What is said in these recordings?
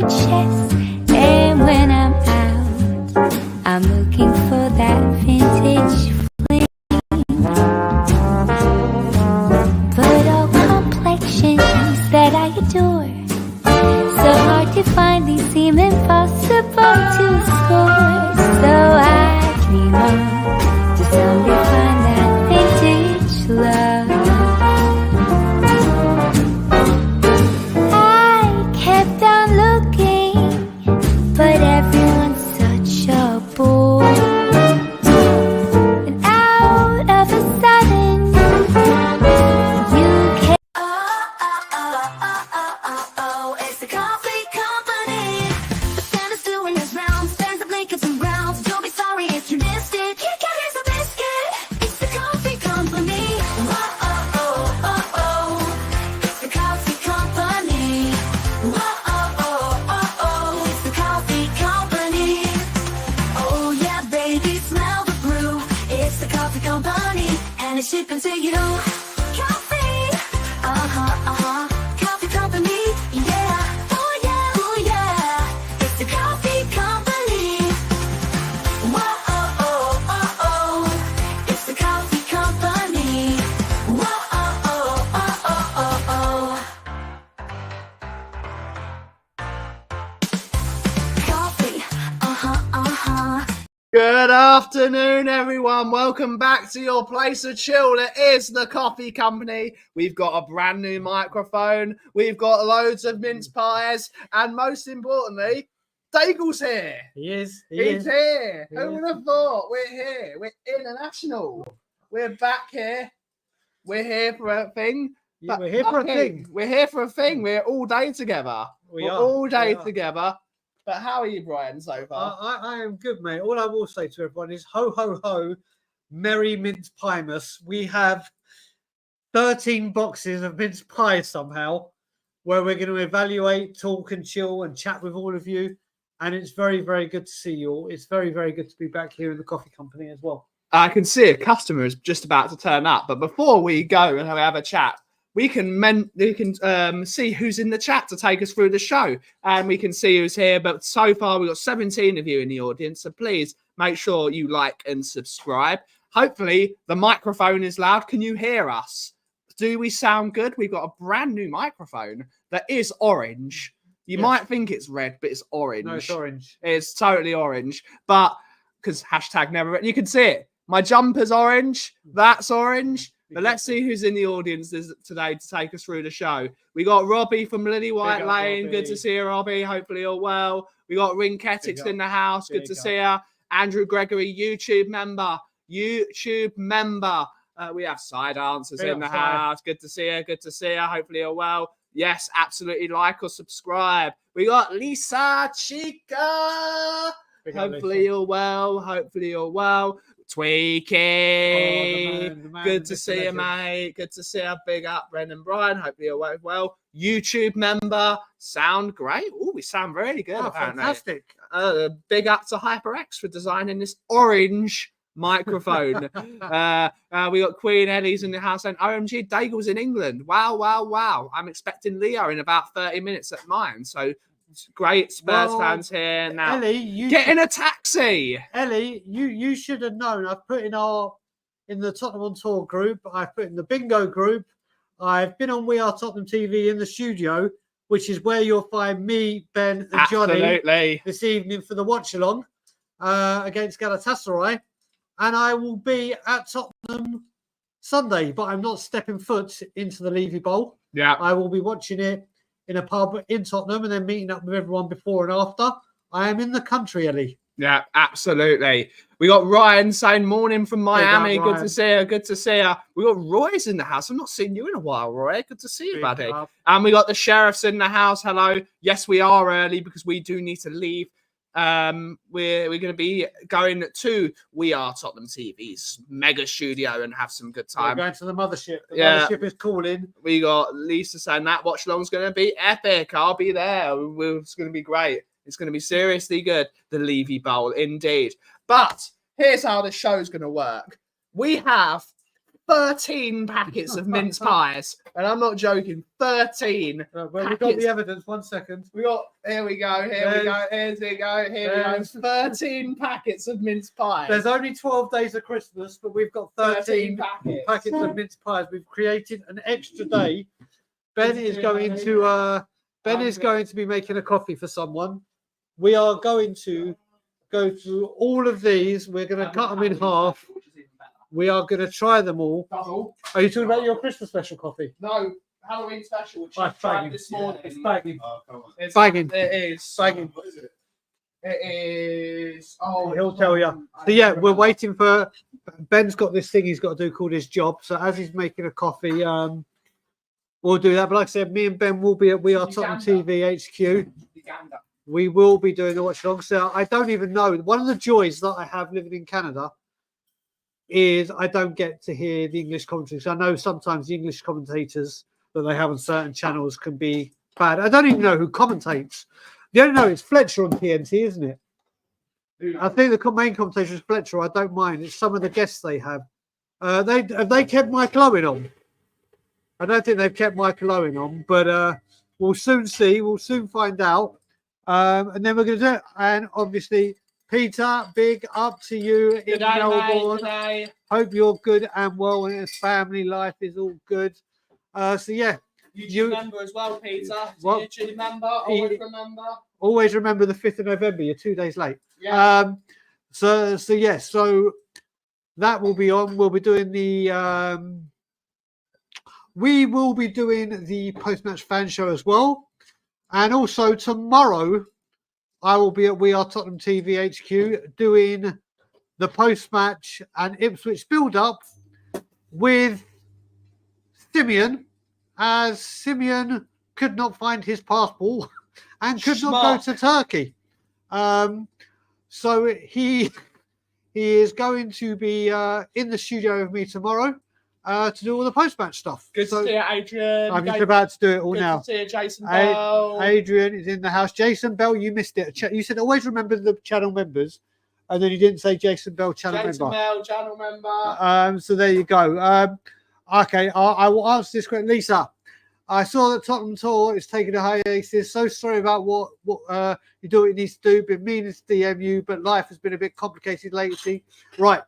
chest. And when I'm out, I'm looking for that vintage fling. But all complexions that I adore, so hard to find, these seem impossible to score. So I dream on to someday find that vintage love. I kept on looking, but everyone's such a bore. And out of a sudden, you came. It's the coffee company. The Santa's doing his rounds. Stands up making some rounds. Don't be sorry if you missed it. Kit Kat is a biscuit. It's the coffee company. It's the coffee company. It's the coffee company. Oh yeah, baby, smell the brew. It's the coffee company, and it's shipping to you. Coffee, coffee company, yeah, oh yeah, it's the coffee company. It's the coffee company. Coffee, Good afternoon, everyone. Welcome back to your place of chill. It is the Coffee Company. We've got a brand new microphone. We've got loads of mince pies. And most importantly, Dagul's here. He is. He's here. He Who is. would have thought? We're here. We're international. We're back here. We're here for a thing. Yeah, But we're here for a nothing. thing. We're here for a thing. We're all day together. We We're are. all day We are. together. But how are you, Brian, so far? I am good, mate. All I will say to everyone is ho, ho, ho, merry mince piemas. We have 13 boxes of mince pie somehow where we're going to evaluate, talk and chill and chat with all of you. And it's very, very good to see you all. It's very, very good to be back here in the Coffee Company as well. I can see a customer is just about to turn up, but before we go and have a chat, we can see who's in the chat to take us through the show, and we can see who's here. But so far, we've got 17 of you in the audience, so please make sure you like and subscribe. Hopefully, the microphone is loud. Can you hear us? Do we sound good? We've got a brand new microphone that is orange. You Yes. might think it's red, but it's orange. No, it's orange. It's totally orange, but because hashtag never, you can see it. My jumper's orange. That's orange. But let's see who's in the audience today to take us through the show. We got Robbie from Lily White up, Lane. Robbie. Good to see you, Robbie. Hopefully you're well. We got Rinketics Big in up. the house. Good Big to up. see you. Andrew Gregory, YouTube member. We have side answers Big in the up, Side. house. Good to see you. Good to see you. Hopefully you're well. Yes, absolutely like or subscribe. We got Lisa Chica. Big up, Hopefully Lisa. you're well. Hopefully you're well. Tweaky. Oh, the man, Good to Mr. see you, Legend. mate. Good to see you. Big up, Brendan Bryan. Hopefully you're well. YouTube member. Sound great. Oh, we sound really good. Oh, apparently. fantastic. Big up to HyperX for designing this orange microphone. We got Queen Ellie's in the house and OMG, Dagul's in England. Wow. I'm expecting Leo in about 30 minutes at mine. So it's great Spurs Well, fans here now. Ellie, you Get in a taxi. Ellie, you should have known. I've put in the Tottenham on Tour group. I've put in the bingo group. I've been on We Are Tottenham TV in the studio, which is where you'll find me, Ben, and Johnny Absolutely. this evening for the watch along against Galatasaray. And I will be at Tottenham Sunday, but I'm not stepping foot into the Levy Bowl. Yeah. I will be watching it in a pub in Tottenham and then meeting up with everyone before and after. I am in the country, Ellie. Yeah, absolutely. We got Ryan saying morning from Miami. up, Good Ryan. to see you. Good to see you. We got Roy's in the house. I've not seen you in a while, Roy. Good to see you, Big buddy. up. And we got the sheriffs in the house. Hello. Yes, we are early because we do need to leave. We're going to be going to We Are Tottenham TV's mega studio and have some good We're time. going to the mothership. The Yeah. mothership is calling. We got Lisa saying that watch along's going to be epic. I'll be there. It's going to be great. It's going to be seriously good. The Levy Bowl, indeed. But here's how the show's going to work. We have 13 packets of mince pies. And I'm not joking, 13. Well, we've got packets. the evidence. 1 second. Here we go, here we go. 13 packets of mince pies. There's only 12 days of Christmas, but we've got 13 packets. packets of mince pies. We've created an extra day. Ben is going to be making a coffee for someone. We are going to go through all of these. We're going to cut them in half. We are going to try them all. Are you talking about your Christmas special coffee? No, Halloween special, which I tried this morning. It's bagging. It's bagging. It is. Bagging. It is. Oh, He'll tell you. So yeah, we're waiting for Ben's got this thing he's got to do called his job. So as he's making a coffee, we'll do that. But like I said, me and Ben will be at We Are Tottenham TV HQ. We will be doing the watch along. So I don't even know. One of the joys that I have living in Canada is I don't get to hear the English commentary. So I know sometimes the English commentators that they have on certain channels can be bad. I don't even know who commentates. You don't know it's Fletcher on TNT, isn't it? I think the main commentator is Fletcher. I don't mind. It's some of the guests they have. Have they kept Michael Owen on? I don't think they've kept Michael Owen on, but we'll soon see. We'll soon find out. And then we're going to do it. And obviously, Peter, big up to you in Melbourne. Hope you're good and well, and his family life is all good. So yeah, YouTube member as well, Peter. What? YouTube member. Always remember. Always remember the 5th of November. You're 2 days late. Yeah. So that will be on. We'll be doing the post-match fan show as well, and also tomorrow I will be at We Are Tottenham TV HQ doing the post-match and Ipswich build-up with Simeon, as Simeon could not find his passport and could not go to Turkey. So he is going to be in the studio with me tomorrow to do all the post-match stuff. Good to see you, Adrian. I'm just about to do it all Good now. to see you, Jason Bell. Adrian is in the house. Jason Bell, you missed it. You said always remember the channel members, and then you didn't say Jason Bell channel Jason member. Bell, channel member. So there you go. Okay, I will answer this question. Lisa, I saw that Tottenham Tour is taking a hiatus. So sorry about what you do what it needs to do. Been meaning to DM you, but life has been a bit complicated lately. Right,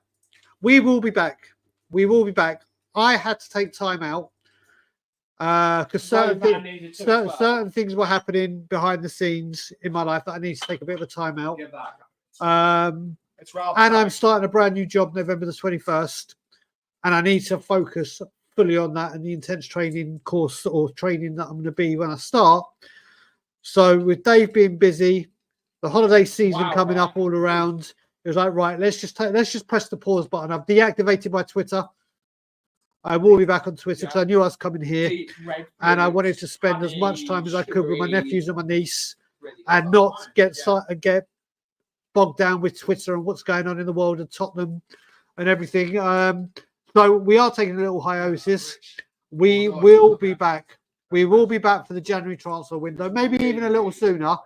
we will be back. We will be back. I had to take time out because certain things were happening behind the scenes in my life that I need to take a bit of a time out. And I'm starting a brand new job November the 21st, and I need to focus fully on that and the intense training course or training that I'm going to be when I start. So with Dave being busy, the holiday season coming up all around, it was like, right, let's just press the pause button. I've deactivated my Twitter. I will be back on Twitter because I knew I was coming here, and I wanted to spend as much time as I could with my nephews and my niece, and not get bogged down with Twitter and what's going on in the world of Tottenham and everything. So we are taking a little hiatus. We will be back. We will be back for the January transfer window, maybe even a little sooner,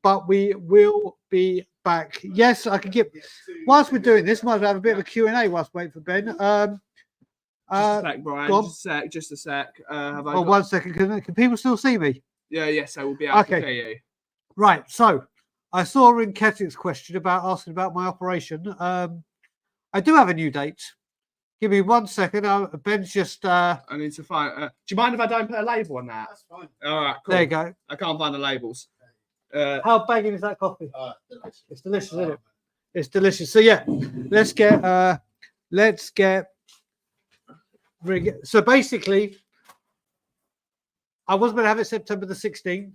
but we will be back. Yes, I can get. Whilst we're doing this, might as well have a bit of a Q&A whilst waiting for Ben. Just a sec, Brian. Just a sec. 1 second. Can people still see me? Yeah. So we'll be able to hear you. Right. So I saw Rinketic's question asking about my operation. I do have a new date. Give me 1 second. Ben's just. I need to find. Do you mind if I don't put a label on that? That's fine. All right. Cool. There you go. I can't find the labels. How banging is that coffee? Delicious. It's delicious, isn't it? It's delicious. So yeah, let's get. So basically, I was going to have it September the 16th.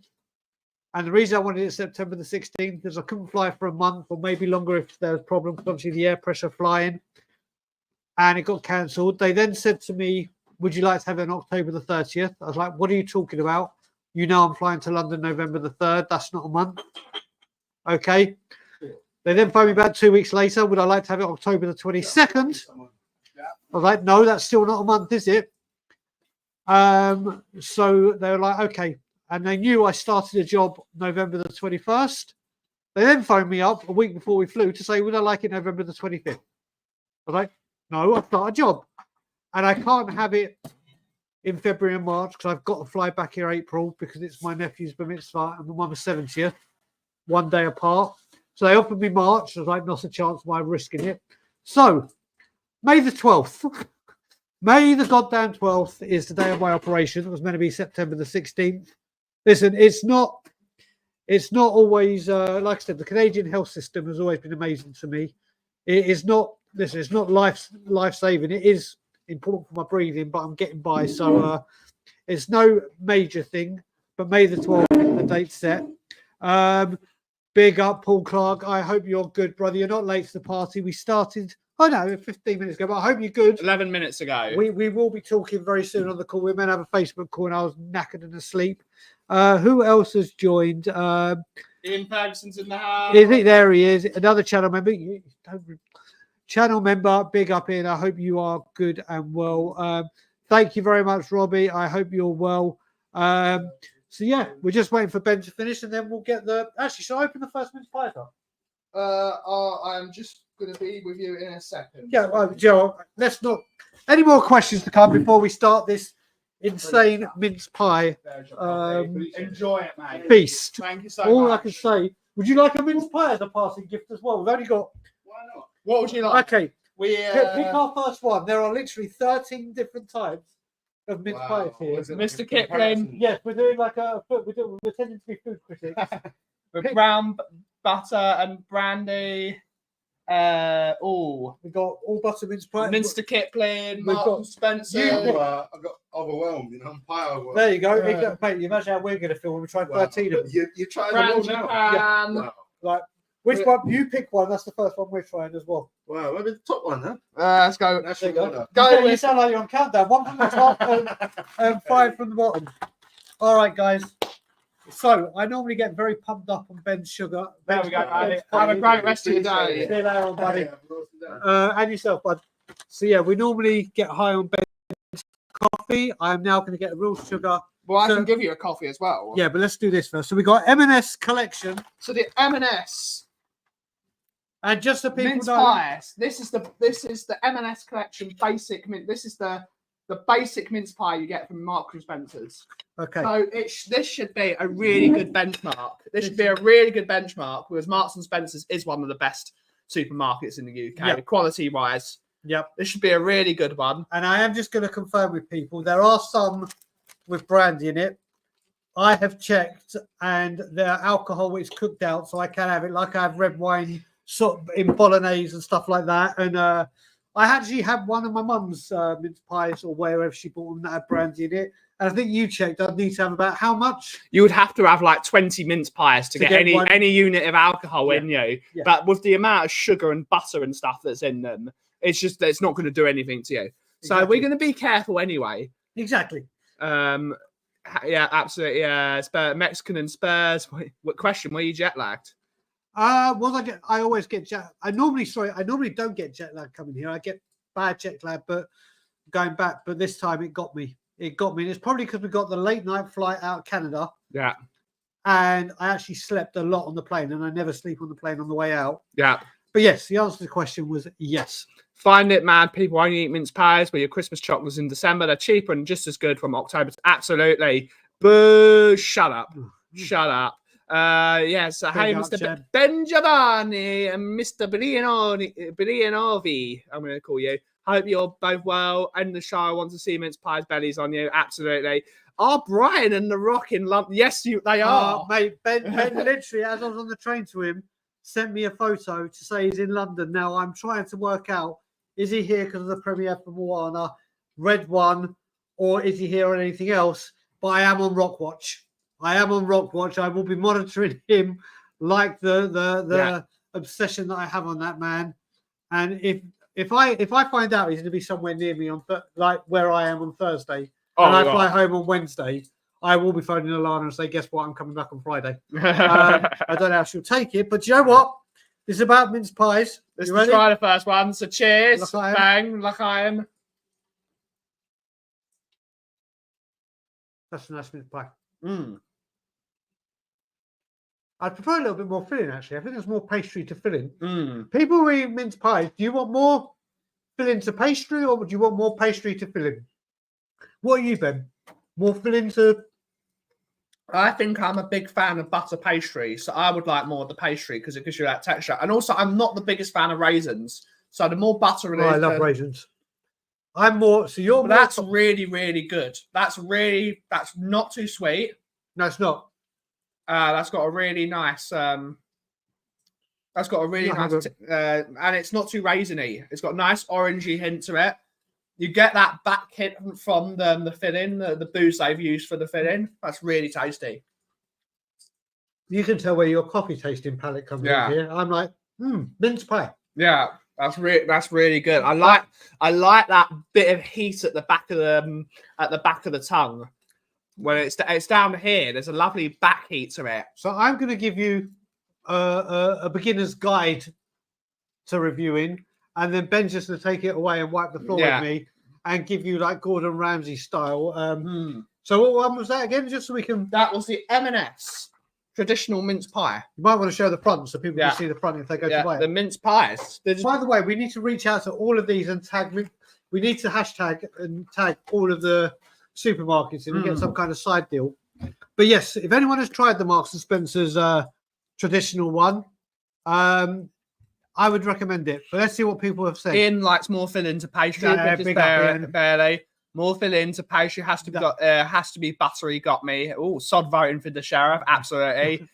And the reason I wanted it September the 16th is I couldn't fly for a month or maybe longer if there was problems, obviously the air pressure flying. And it got cancelled. They then said to me, would you like to have it on October the 30th? I was like, what are you talking about? You know I'm flying to London November the 3rd. That's not a month. Okay. They then phoned me about 2 weeks later. Would I like to have it October the 22nd? I was like, no, that's still not a month, is it? So they were like, okay. And they knew I started a job November the 21st. They then phoned me up a week before we flew to say, would I like it November the 25th? I was like, no, I've got a job. and I can't have it in February and March because I've got to fly back here April because it's my nephew's bar mitzvah and my mum's 70th, 1 day apart. So they offered me March. I was like, not a chance why I'm risking it. So May the 12th. May the goddamn 12th is the day of my operation. It was meant to be September the 16th. Listen, it's not always like I said, the Canadian health system has always been amazing to me. It is not, listen, it's not life saving. It is important for my breathing, but I'm getting by. So it's no major thing. But May the 12th, the date set. Big up, Paul Clark. I hope you're good, brother. You're not late to the party. We started, 15 minutes ago, but I hope you're good. 11 minutes ago. We will be talking very soon on the call. We're meant to have a Facebook call, and I was knackered and asleep. Who else has joined? Ian Ferguson's in the house. There he is. Another channel member. Channel member, big up in. I hope you are good and well. Thank you very much, Robbie. I hope you're well. So yeah, we're just waiting for Ben to finish, and then we'll get the. Actually, shall I open the first mince pie up? I'm just going to be with you in a second. Yeah, well, Joe. Let's not. Any more questions to come before we start this insane mince pie Enjoy it, mate. feast? Thank you so All much. I can say. Would you like a mince pie as a passing gift as well? We've only got. Why not? What would you like? Okay, We pick our first one. There are literally 13 different types of mince pies here. Mr. Kipling Yes, we're doing like we're pretending to be food critics. with brown butter and brandy. We've got all butter mince pie. Mr. Kipling, We've Marks got- and Spencer. I got overwhelmed, I'm pie overwhelmed. There you go. Mate, you imagine how we're going to feel when we try 13 of them. You tried them all now. Frangipan. Wow. Which one? You pick one. That's the first one we're trying as well. Wow, maybe the top one, huh? Let's go. National There you order. Go You with sound like you're on countdown. 1 from the top and 5 from the bottom. All right, guys. So I normally get very pumped up on Ben's sugar. There we go, Ben's mate. pie. Have a great rest of your See day. you later on, buddy. Yeah, I've roasted that. And yourself, bud. So yeah, we normally get high on Ben's coffee. I'm now going to get a real sugar. Well, I So- can give you a coffee as well. Yeah, but let's do this first. So we got M&S collection, So the M&S and just so people mince know, pie. This is the M&S collection basic mint. This is the basic mince pie you get from Marks and Spencer's. okay, So this should be a really good benchmark. This should be a really good benchmark because Marks and Spencer's is one of the best supermarkets in the UK, Yep. quality wise. yep. This should be a really good one. And I am just going to confirm with people there are some with brandy in it. I have checked, and their alcohol is cooked out, so I can have it. Like I have red wine sort of in bolognese and stuff like that. And I actually had one of my mum's mince pies or wherever she bought them that had brandy in it. And I think you checked. I'd need to have about how much? You would have to have like 20 mince pies to get one. any unit of alcohol in you. Yeah. But with the amount of sugar and butter and stuff that's in them, it's not going to do anything to you. So Exactly. we're going to be careful anyway. Exactly. Yeah, absolutely. Yeah, Mexican and Spurs. What question? Were you jet lagged? I always get jet. I normally don't get jet lag coming here. I get bad jet lag, but going back. But this time it got me. It got me. And it's probably because we got the late night flight out of Canada. Yeah. And I actually slept a lot on the plane, and I never sleep on the plane on the way out. Yeah. But yes, the answer to the question was yes. Find it, man. People only eat mince pies with your Christmas chocolates in December. They're cheaper and just as good from October. Absolutely. Boo. Shut up. Shut up. Yes. Hey, up, Mr. Chad. Benjavani and Mr. Brianovi. I'm going to call you. Hope you're both well. And the show wants to see mince pies bellies on you. Absolutely. Are Brian and The Rock in London? Yes, they are. Mate, Ben literally, as I was on the train to him, sent me a photo to say he's in London. Now I'm trying to work out, is he here because of the premiere for Moana, Red One, or is he here on anything else? But I am on Rock Watch. I will be monitoring him like the obsession that I have on that man. And if I find out he's going to be somewhere near me on like where I am on Thursday, and I fly home on Wednesday, I will be phoning Alana and say, guess what? I'm coming back on Friday. I don't know how she'll take it, but do you know what? This is about mince pies. Let's You ready? try the first one. So cheers. L'chaim. Bang. L'chaim. That's a nice mince pie. Mm. I'd prefer a little bit more filling, actually. I think there's more pastry to fill in. Mm. People who eat mince pies, do you want more filling to pastry, or would you want more pastry to filling? What are you, Ben? More filling to? I think I'm a big fan of butter pastry, so I would like more of the pastry because it gives you that texture. And also, I'm not the biggest fan of raisins, so the more butter it is, I love raisins. I'm more. So you're. But More, that's really, really good. That's not too sweet. no, it's not. That's got a really nice. That's got a really Yeah, nice, and it's not too raisiny. It's got a nice orangey hint to it. You get that back hint from the filling, the booze they've used for the filling. That's really tasty. You can tell where your coffee tasting palate comes in here. I'm like, mince pie. Yeah, that's really good. I like that bit of heat at the back of the tongue. When it's down here, there's a lovely back heat to it. So I'm going to give you a beginner's guide to reviewing, and then Ben's just going to take it away and wipe the floor with me and give you like Gordon Ramsay style. So what one was that again? Just so we can. That was the M&S traditional mince pie. You might want to show the front so people can see the front if they go to buy it. The mince pies. By the way, we need to reach out to all of these and tag. We need to hashtag and tag all of the supermarkets and get some kind of side deal. But yes, if anyone has tried the Marks and Spencer's traditional one, I would recommend it. But let's see what people have said. Ian likes more filling to pastry. Barely. More filling to pastry has to be buttery. Got me. Oh, sod voting for the sheriff. Absolutely.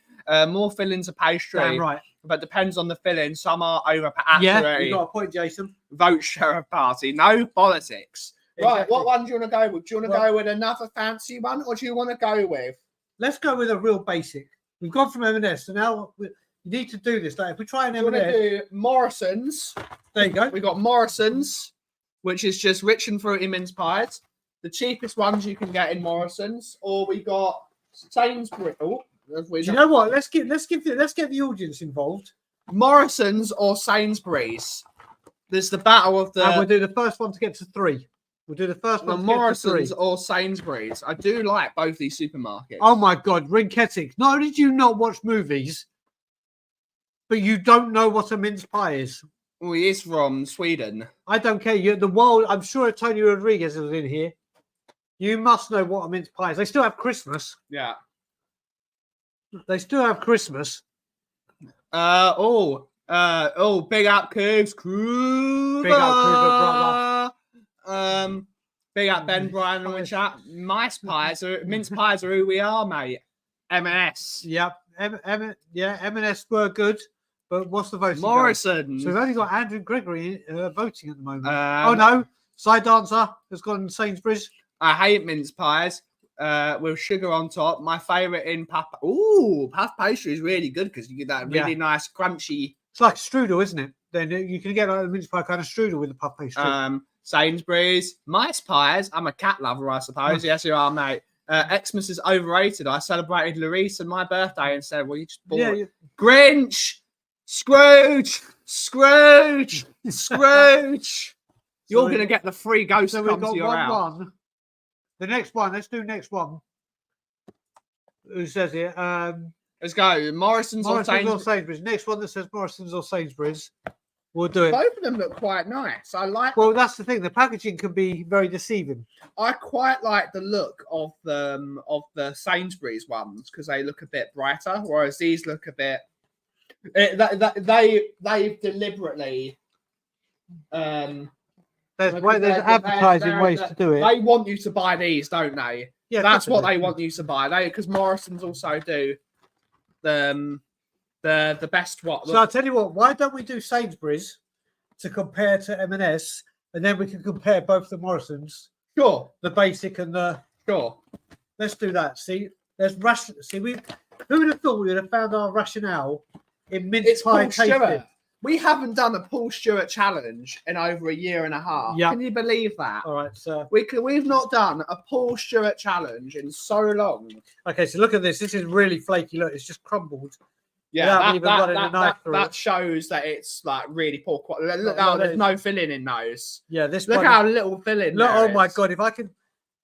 More filling to pastry. Damn right. But depends on the filling. Some are over. Absolutely. Yeah, you got a point, Jason. Vote sheriff party. No politics. Exactly. Right, what one do you want to go with? Do you want to go with another fancy one, or do you want to go with? Let's go with a real basic. We've gone from M&S, so now you need to do this. Like if we try an M&S, do Morrison's. There you go. We got Morrison's, which is just rich and fruity mince pies. The cheapest ones you can get in Morrison's, or we got Sainsbury's. Oh, do you know what? Let's get the audience involved. Morrison's or Sainsbury's. There's the battle of the. And we'll do the first one to get to 3. We'll do the first one. Morrison's or Sainsbury's. I do like both these supermarkets. Oh my God, Rinketic. Not only do you not watch movies, but you don't know what a mince pie is. Well, he is from Sweden. I don't care. You're the world. I'm sure Tony Rodriguez was in here. You must know what a mince pie is. They still have Christmas. Yeah. They still have Christmas. Big up Cougs. Big up Cougar, brother. Big up Ben Bryan and chat. Mince pies are who we are, mate. M&S. Yep. M&S were good, but what's the voting? Morrison. So we've only got Andrew Gregory voting at the moment. Oh no, Side Dancer has gone Sainsbury's. I hate mince pies with sugar on top. My favourite in puff. Ooh, puff pastry is really good because you get that really nice crunchy. It's like strudel, isn't it? Then you can get like a mince pie kind of strudel with the puff pastry. Sainsbury's, mice pies. I'm a cat lover, I suppose. Yes, you are, mate. Xmas is overrated. I celebrated Larissa and my birthday and said, well, you just bought Grinch, Scrooge. You're going to get the free ghost so come to your house. One. The next one. Let's do next one. Who says it? Let's go. Morrison's or Sainsbury's. Next one that says Morrison's or Sainsbury's. We'll do it. Both of them look quite nice. I like. Well, that's the thing. The packaging can be very deceiving. I quite like the look of the Sainsbury's ones because they look a bit brighter, whereas these look a bit. They've deliberately. There's advertising ways to do it. They want you to buy these, don't they? Yeah, that's what they want you to buy. Because Morrison's also do the best what. So I'll tell you what. Why don't we do Sainsbury's to compare to M&S, and then we can compare both the Morrisons. Sure. The basic and the. Sure. Let's do that. See, there's who would have thought we would have found our rationale in mince pie tasting. We haven't done a Paul Stewart challenge in over a year and a half. Yep. Can you believe that? All right, so we've not done a Paul Stewart challenge in so long. Okay, so look at this. This is really flaky. Look, it's just crumbled. Yeah, that shows that it's like really poor quality. Look how there's no filling in those. Yeah, this. Look how little filling. Look, oh my God! If I can,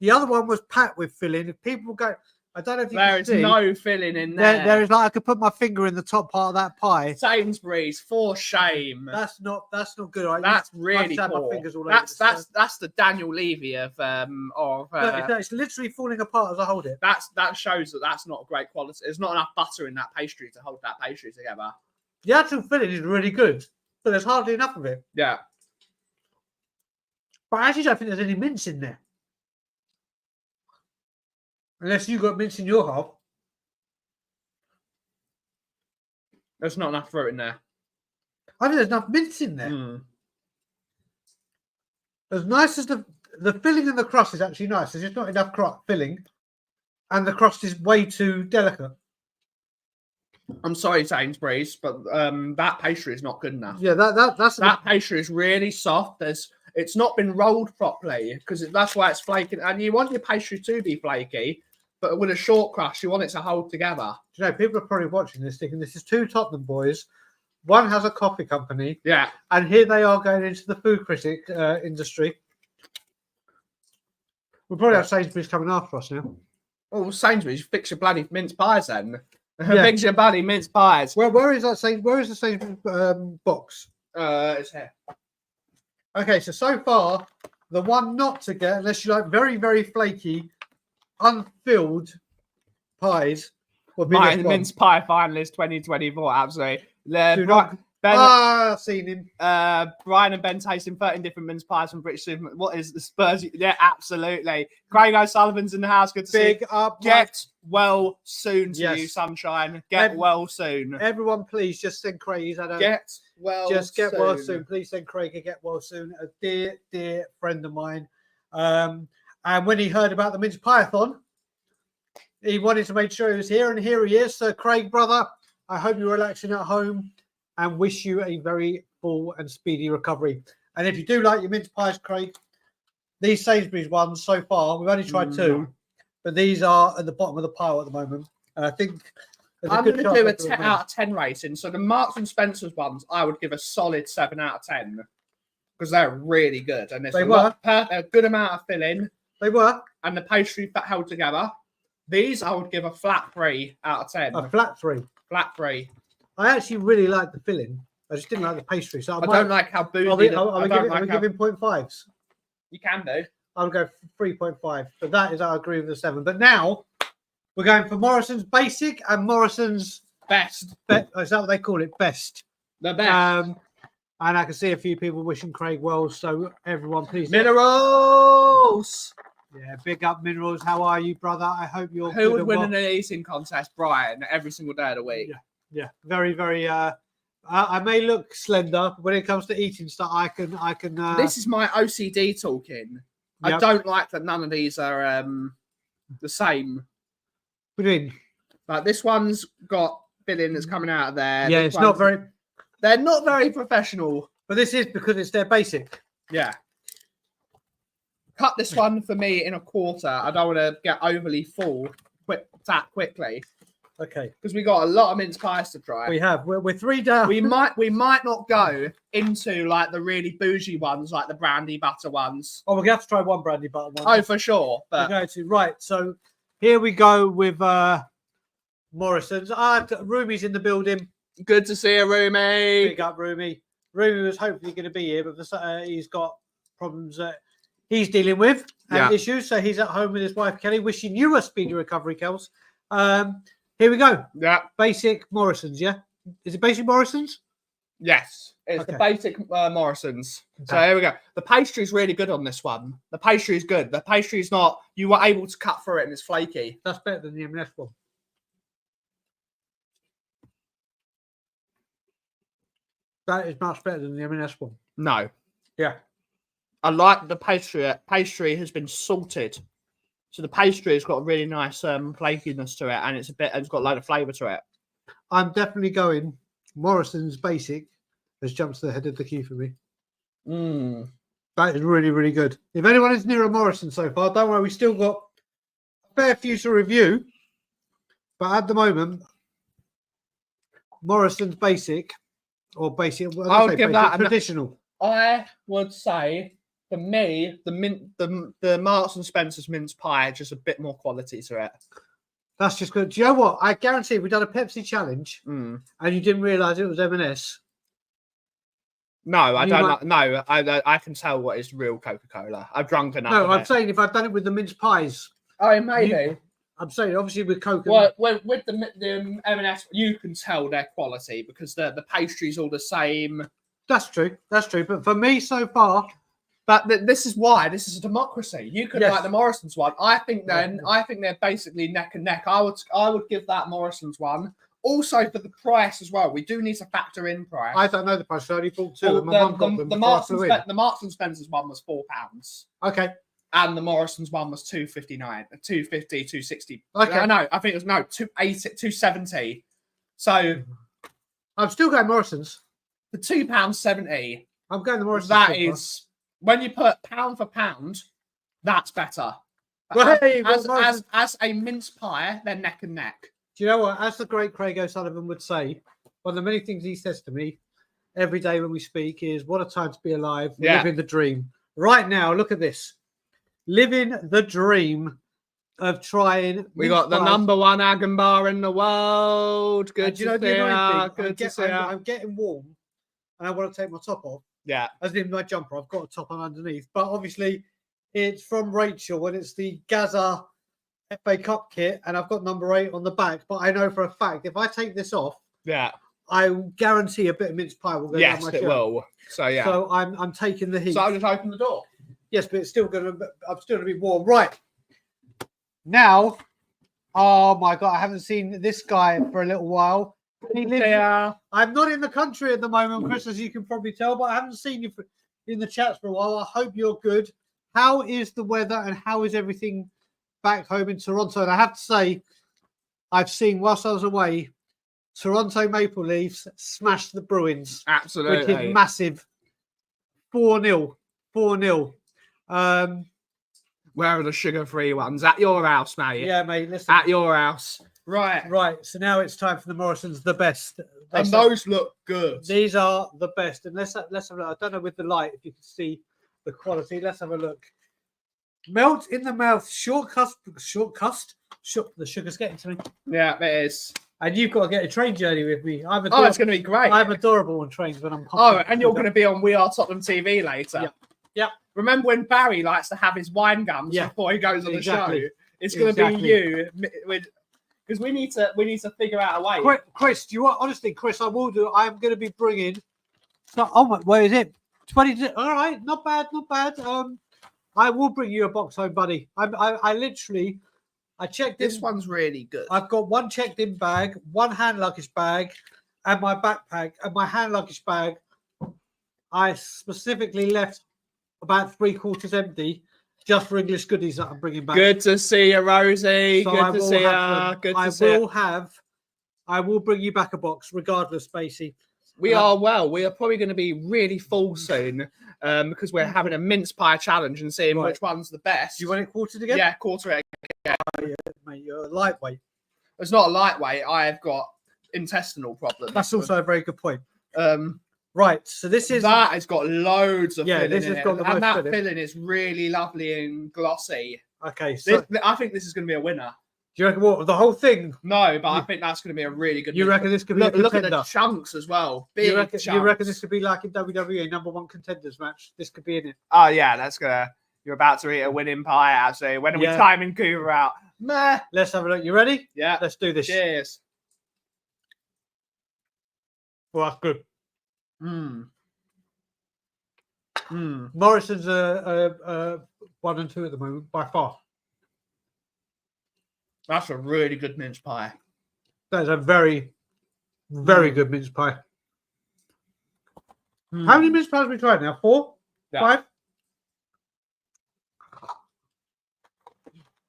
the other one was packed with filling. If people go, I don't know if you There can is see. no filling in there. There is like I could put my finger in the top part of that pie. Sainsbury's, for shame. That's not good. Right? That's I've really just had my poor. fingers all over That's this, that's the Daniel Levy of No, it's literally falling apart as I hold it. that shows that that's not great quality. There's not enough butter in that pastry to hold that pastry together. The actual filling is really good, but there's hardly enough of it. Yeah. But I actually don't think there's any mince in there. Unless you got mince in your half. There's not enough fruit in there. I think there's enough mince in there. Mm. As nice as the filling and the crust is actually nice. There's just not enough filling, and the crust is way too delicate. I'm sorry, Sainsbury's, but that pastry is not good enough. Yeah, That pastry is really soft. It's not been rolled properly because that's why it's flaking. And you want your pastry to be flaky, but with a short crust, you want it to hold together. You know, people are probably watching this thinking this is two Tottenham boys. One has a coffee company, Yeah. and here they are going into the food critic industry. We'll probably have Sainsbury's coming after us now. Oh, Sainsbury's, fix your bloody mince pies then. Yeah. Fix your bloody mince pies. Where is that? Where is the Sainsbury's box? It's here. Okay, so far the one not to get, unless you like very very flaky, unfilled pies, would be My this one. mince pie finalist 2024. Absolutely. Do not- Ben, I've seen him. Brian and Ben tasting 13 different mince pies from British Supermarket. What is the Spurs? Yeah, absolutely. Craig O'Sullivan's in the house. Good to see Big you. up. Get well soon to Yes. you, sunshine. Get well soon. Everyone, please just send Craig. He's had a Get well just get soon. well soon. Please send Craig a get well soon. A dear friend of mine. And when he heard about the mince pie-a-thon, he wanted to make sure he was here, and here he is. So, Craig, brother, I hope you're relaxing at home, and wish you a very full and speedy recovery. And if you do like your mince pies, Craig, these Sainsbury's ones so far, we've only tried two, but these are at the bottom of the pile at the moment. And I think I'm going to do a 10 out of 10 rating. So the Marks and Spencer's ones, I would give a solid 7 out of 10 because they're really good. And there's a good amount of filling. They were. And the pastry held together. These I would give a flat 3 out of 10. A flat 3. Flat 3. I actually really like the filling. I just didn't like the pastry. So I don't like how bougie. Are we giving 0.5s? You can do. I'll go 3.5. But that is, I agree with the 7. But now we're going for Morrison's Basic and Morrison's Best. Is that what they call it? Best. The best. And I can see a few people wishing Craig well. So everyone, please. Minerals. Yeah, big up Minerals. How are you, brother? I hope you're Who would win an eating contest? Brian, every single day of the week. Yeah. Very, very. I may look slender, but when it comes to eating stuff, I can. This is my OCD talking. Yep. I don't like that none of these are the same. What do you mean? Like this one's got filling that's coming out of there. Yeah, This it's not one's- very. They're not very professional. But this is because it's their basic. Yeah. Cut this one for me in a quarter. I don't want to get overly full that quickly Okay. because we got a lot of mince pies to try. We have. We're 3 down. We might not go into like the really bougie ones, like the brandy butter ones. Oh, we're gonna have to try one brandy butter one. Oh, for sure. We're But going to right. So here we go with Morrison's. Rumi's in the building. good to see you, Rumi. Big up, Rumi. Rumi was hopefully going to be here, but he's got problems that he's dealing with and issues. So he's at home with his wife Kelly. Wishing you a speedy recovery, Kels. Here we go. Yeah. Basic Morrison's. Yeah. Is it basic Morrison's? Yes. It's the Okay. basic Morrison's. So Okay. here we go. The pastry is really good on this one. The pastry is good. The pastry is not. You were able to cut through it and it's flaky. That's better than the M&S one. That is much better than the M&S one. No. Yeah. I like the pastry. Pastry has been salted. So the pastry has got a really nice flakiness to it, and it's got a load of flavour to it. I'm definitely going. Morrison's Basic has jumped to the head of the queue for me. That is really, really good. If anyone is near a Morrison so far, don't worry, we still got a fair few to review. But at the moment, Morrison's Basic, or Basic, I would give that traditional. I would say, for me, the Marks and Spencer's mince pie has just a bit more quality to it. That's just good. Do you know what? I guarantee if we've done a Pepsi challenge Mm. and you didn't realise it was M&S. No, I You don't. might- No, I can tell what is real Coca-Cola. I've drunk enough. No, of I'm it. saying if I'd done it with the mince pies. Oh, maybe. I'm saying obviously with Coke. Well, with the M&S, you can tell their quality because the pastry's all the same. That's true. That's true. But for me, so far, But this is why this is a democracy. You could Yes. like the Morrison's one. I think they're basically neck and neck. I would give that Morrison's one. Also for the price as well. We do need to factor in price. I don't know the price. I only bought two. Well, and my mum got them. the before I flew in. Marks and Spencer's one was £4, Okay. and the Morrison's one was £2.59, £2.50, £2.60. Okay. I know. I think it was £2.80, £2.70. So I'm still going Morrison's. for £2.70, I'm going the Morrison's. that so far. is when you put pound for pound, that's better. Hey, well, As a mince pie, they're neck and neck. Do you know what? As the great Craig O'Sullivan would say, one of the many things he says to me every day when we speak is, "What a time to be alive, Yeah. living the dream." Right now, look at this, living the dream of trying. We got the #1 Agon bar in the world. Good Do you know to the see annoying ya. thing? Good to see ya. I'm getting warm, and I want to take my top off. Yeah. As in my jumper, I've got a top on underneath, but obviously it's from Rachel and it's the Gaza FA Cup kit, and I've got number 8 on the back. But I know for a fact if I take this off, Yeah. I guarantee a bit of mince pie will go Yes, down my it shirt. will. So yeah. So I'm taking the heat. So I'll just open the door. Yes, but it's still I'm still gonna be warm. Right now, oh my god, I haven't seen this guy for a little while. He lives. Yeah. I'm not in the country at the moment, Chris, as you can probably tell, but I haven't seen you in the chats for a while. I hope you're good. How is the weather and how is everything back home in Toronto? And I have to say, I've seen whilst I was away, Toronto Maple Leafs smashed the Bruins, Absolutely. which is massive. 4-0. 4-0. Where are the sugar-free ones? At your house, mate. Yeah, mate. Listen. At your house. Right. Right. So now it's time for the Morrisons, the best. And those look good. These are the best. And let's have a look. I don't know with the light if you can see the quality. Let's have a look. Melt in the mouth, short crust. The sugar's getting to me. Yeah, it is. And you've got to get a train journey with me. Oh, it's going to be great. I'm adorable on trains when I'm pumped. Oh, and you're going to be on We Are Tottenham TV later. Yeah. Yeah. Remember when Barry likes to have his wine gums Yeah. before he goes on Exactly. the show? It's going to Exactly. be you because we need to figure out a way. Chris, do you want honestly, Chris? I will do. I'm going to be bringing. So, oh my, where is it? 20. All right, not bad, not bad. I will bring you a box home, buddy. I literally, I checked This in. one's really good. I've got one checked in bag, one hand luggage bag, and my backpack. And my hand luggage bag, I specifically left about 3/4 empty, just for English goodies that I'm bringing back. Good to see you, Rosie. So Good to see you. Good to see you. I will bring you back a box, regardless, Spacey. We are probably going to be really full soon because we're having a mince pie challenge and seeing Right. which one's the best. Do you want it quartered again? Yeah, quarter it. Mate, you're a lightweight. It's not a lightweight. I've got intestinal problems. That's also a very good point. Um, Right, so this is that has got loads of filling this in has it. got the most And that filling. filling is really lovely and glossy. okay. So I think this is going to be a winner. do you reckon what the whole thing? No, but I think that's going to be a really good. You mince reckon this could be Look, a look contender? at the chunks as well. Big You reckon chunks. this could be like in WWE #1 contenders match? This could be in it. Oh yeah, that's gonna. You're about to eat a winning pie. Actually, when are we Yeah. timing Cooper out? Meh. Let's have a look. You ready? Yeah. Let's do this. Cheers. Well, that's good. Mm. Morrison's 1 and 2 at the moment by far. That's a really good mince pie. That is a very, very good mince pie. Mm. How many mince pies have we tried now? 4? Yeah. 5?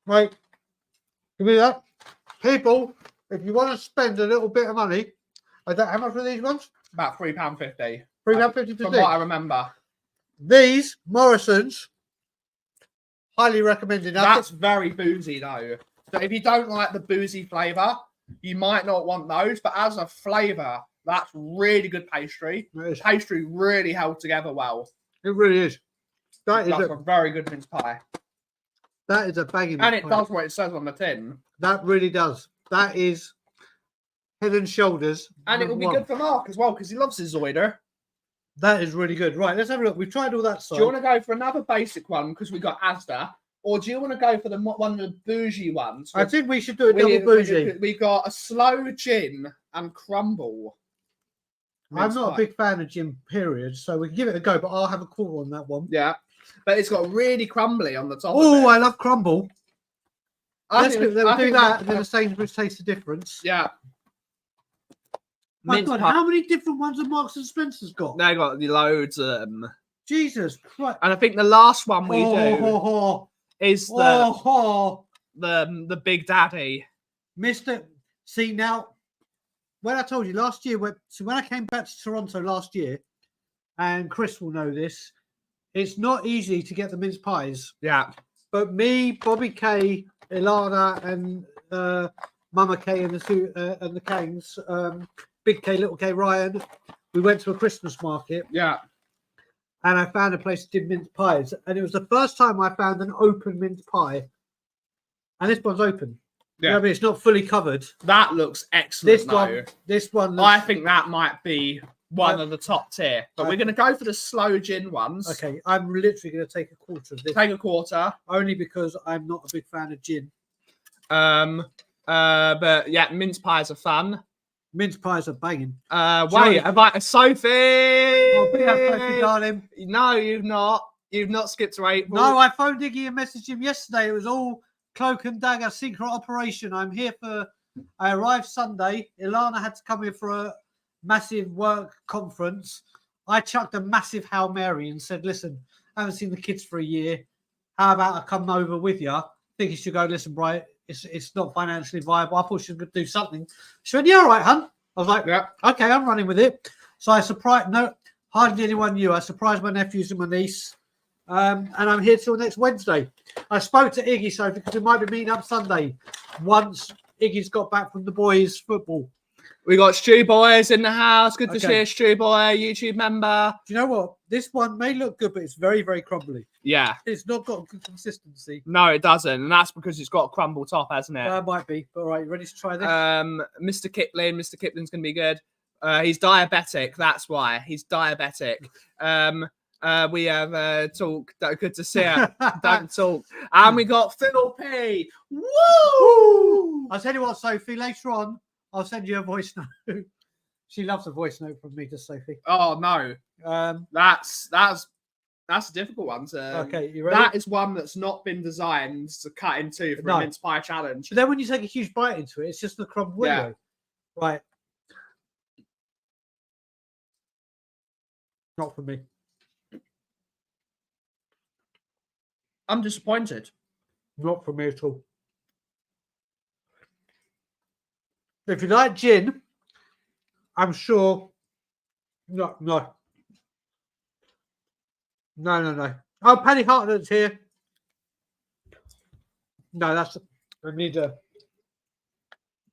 Right. Give me that. People, if you want to spend a little bit of money, how much were these ones? About £3.50. £3.50 From to what I remember. These Morrisons, highly recommended. Now, That's very boozy though. So if you don't like the boozy flavour, you might not want those. But as a flavour, that's really good pastry. it is- Pastry really held together well. it really is. That is That's a a very good mince pie. That is a banging. And it pie. does what it says on the tin. That really does. That is head and shoulders. And it will be number good for Mark as well because he loves his Zoider. That is really good. Right, let's have a look. We've tried all that Do side. you want to go for another basic one because we got Asda? Or do you want to go for one of the bougie ones? I think we should do a double bougie. We got a slow gin and crumble. I'm not a big fan of gin, period, so we can give it a go, but I'll have a call on that one. Yeah, but it's got really crumbly on the top. Oh, of it. I love crumble. Let's do that, and then that. the Sainsbury's Taste the Difference. Yeah. My Mince God, pie. how many different ones have Marks and Spencer's got? They got loads of them. Jesus Christ. And I think the last one we do is the Big Daddy. Mr. See, now, when I told you last year, when I came back to Toronto last year, and Chris will know this, it's not easy to get the mince pies. Yeah. But me, Bobby K, Ilana, and Mama K and the Canes, Big K, Little K, Ryan, we went to a Christmas market. Yeah. And I found a place that did mince pies. And it was the first time I found an open mince pie. And this one's open. Yeah. You know what I mean? It's not fully covered. That looks excellent. This one looks... I think that might be one of the top tier. But we're going to go for the slow gin ones. Okay, I'm literally going to take a quarter of this. Take a quarter. Only because I'm not a big fan of gin. But yeah, mince pies are fun. Mince pies are banging. Wait, Sophie! Oh, be Sophie, darling. No, you've not. You've not skipped to April. No, I phoned Iggy and messaged him yesterday. It was all cloak and dagger, secret operation. I arrived Sunday. Ilana had to come here for a massive work conference. I chucked a massive Hail Mary and said, listen, I haven't seen the kids for a year. How about I come over with you? I think you should go, listen, Brian, it's not financially viable. I thought she was going to do something. She went, yeah, all right, hun. I was like, yeah, okay, I'm running with it. So I surprised, hardly anyone knew. I surprised my nephews and my niece. And I'm here till next Wednesday. I spoke to Iggy, so because we might be meeting up Sunday once Iggy's got back from the boys' football. We got Stu Boys in the house. Good to see a Stu Boy, YouTube member. Do you know what? This one may look good, but it's very, very crumbly. Yeah. It's not got good consistency. No, it doesn't. And that's because it's got a crumble top, hasn't it? That might be. All right, you ready to try this? Mr. Kipling's going to be good. He's diabetic. That's why. He's diabetic. We have talk. Good to see her. Don't talk. And we got Phil P. Woo! I'll tell you what, Sophie, later on, I'll send you a voice note. She loves a voice note from me to Sophie. Oh no, that's a difficult one. Okay, you ready? That is one that's not been designed to cut in two for a mince pie challenge. But then when you take a huge bite into it, it's just the crumb window. Yeah. Right. Not for me. I'm disappointed. Not for me at all. If you like gin, I'm sure. No. Oh, Paddy Hartnett's here. No, that's. I need a.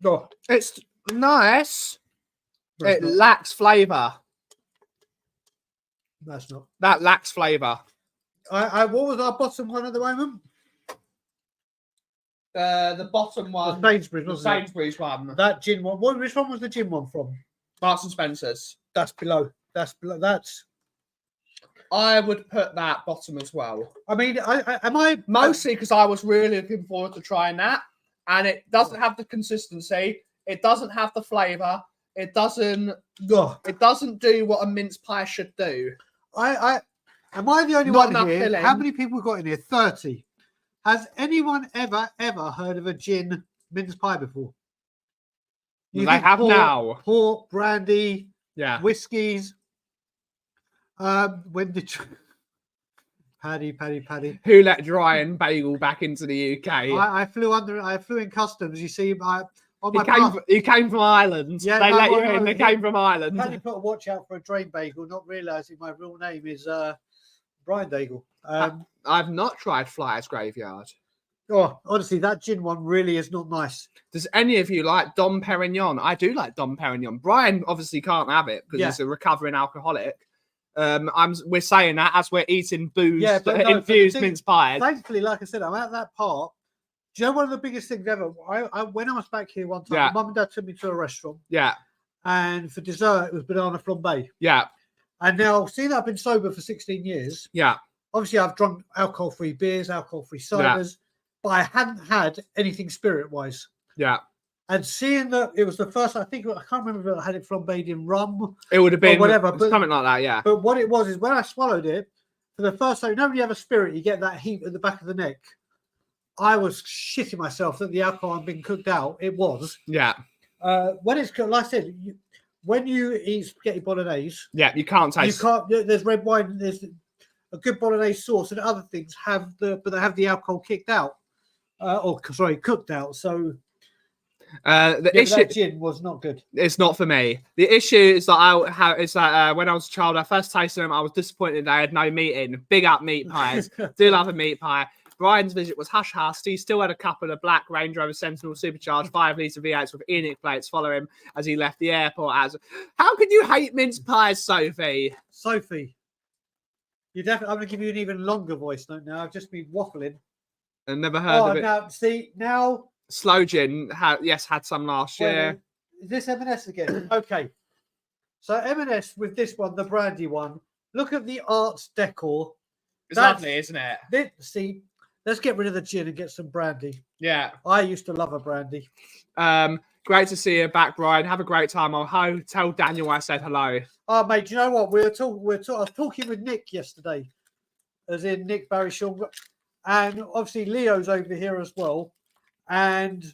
Oh, it's nice. No, it lacks flavour. That's not. That lacks flavour. What was our bottom one at the moment? The bottom one. The Sainsbury's, wasn't it? Sainsbury's one. That gin one. Which one was the gin one from? Marks and Spencer's. That's below. That's below. That's. I would put that bottom as well. I mean, am I mostly because I was really looking forward to trying that, and it doesn't have the consistency. It doesn't have the flavour. It doesn't. It doesn't do what a mince pie should do. Am I the only one here? Filling. How many people got in here? 30. Has anyone ever heard of a gin mince pie before? They have now. Port, brandy, yeah, whiskies. When did Paddy? Who let Ryan Bagel back into the UK? I flew in customs. You see, he came from Ireland. Yeah, they let you in. They came from Ireland. Paddy put a watch out for a drain bagel, not realising my real name is Brian Dagul. I've not tried Flyers Graveyard. Oh, honestly, that gin one really is not nice. Does any of you like Dom Perignon? I do like Dom Perignon. Brian obviously can't have it because he's a recovering alcoholic. We're saying that as we're eating booze, Yeah, but no, infused but the mince pies. Thankfully, like I said, I'm at that part. Do you know one of the biggest things ever? When I was back here one time, Yeah. Mum and Dad took me to a restaurant, Yeah, and for dessert it was banana flambe. yeah, And now, seeing that I've been sober for 16 years, yeah, obviously I've drunk alcohol-free beers, alcohol-free ciders, but I hadn't had anything spirit-wise. yeah. And seeing that it was the first, I can't remember if I had it flambéed in rum It would have been whatever, but- something like that. Yeah, But what it was is when I swallowed it, for the first time, nobody have a spirit, you get that heat at the back of the neck. I was shitting myself that the alcohol had been cooked out. It was. yeah, When it's cooked, like I said, when you eat spaghetti bolognese, yeah. You can't taste. you can't. There's red wine. There's a good bolognese sauce, and other things but they have the alcohol kicked out, cooked out. So The yeah, issue. that gin was not good. It's not for me. The issue is that when I was a child, I first tasted them. I was disappointed they had no meat in. Big up meat pies. Do love a meat pie. Brian's visit was hush hush. He still had a couple of black Range Rover Sentinel supercharged 5 litre V8s with Enoch plates follow him as he left the airport. How can you hate mince pies, Sophie? Sophie, you definitely. I'm going to give you an even longer voice note now. I've just been waffling. I never heard of it. Now. Slow gin, had some last year. Is this M&S again? Okay. So M&S with this one, the brandy one. Look at the arts decor. It's lovely, isn't it? Let's get rid of the gin and get some brandy. Yeah. I used to love a brandy. Great to see you back, Brian. Have a great time. I'll tell Daniel I said hello. Oh, mate, do you know what? I was talking with Nick yesterday, as in Nick Barry-Shaw, and obviously Leo's over here as well. And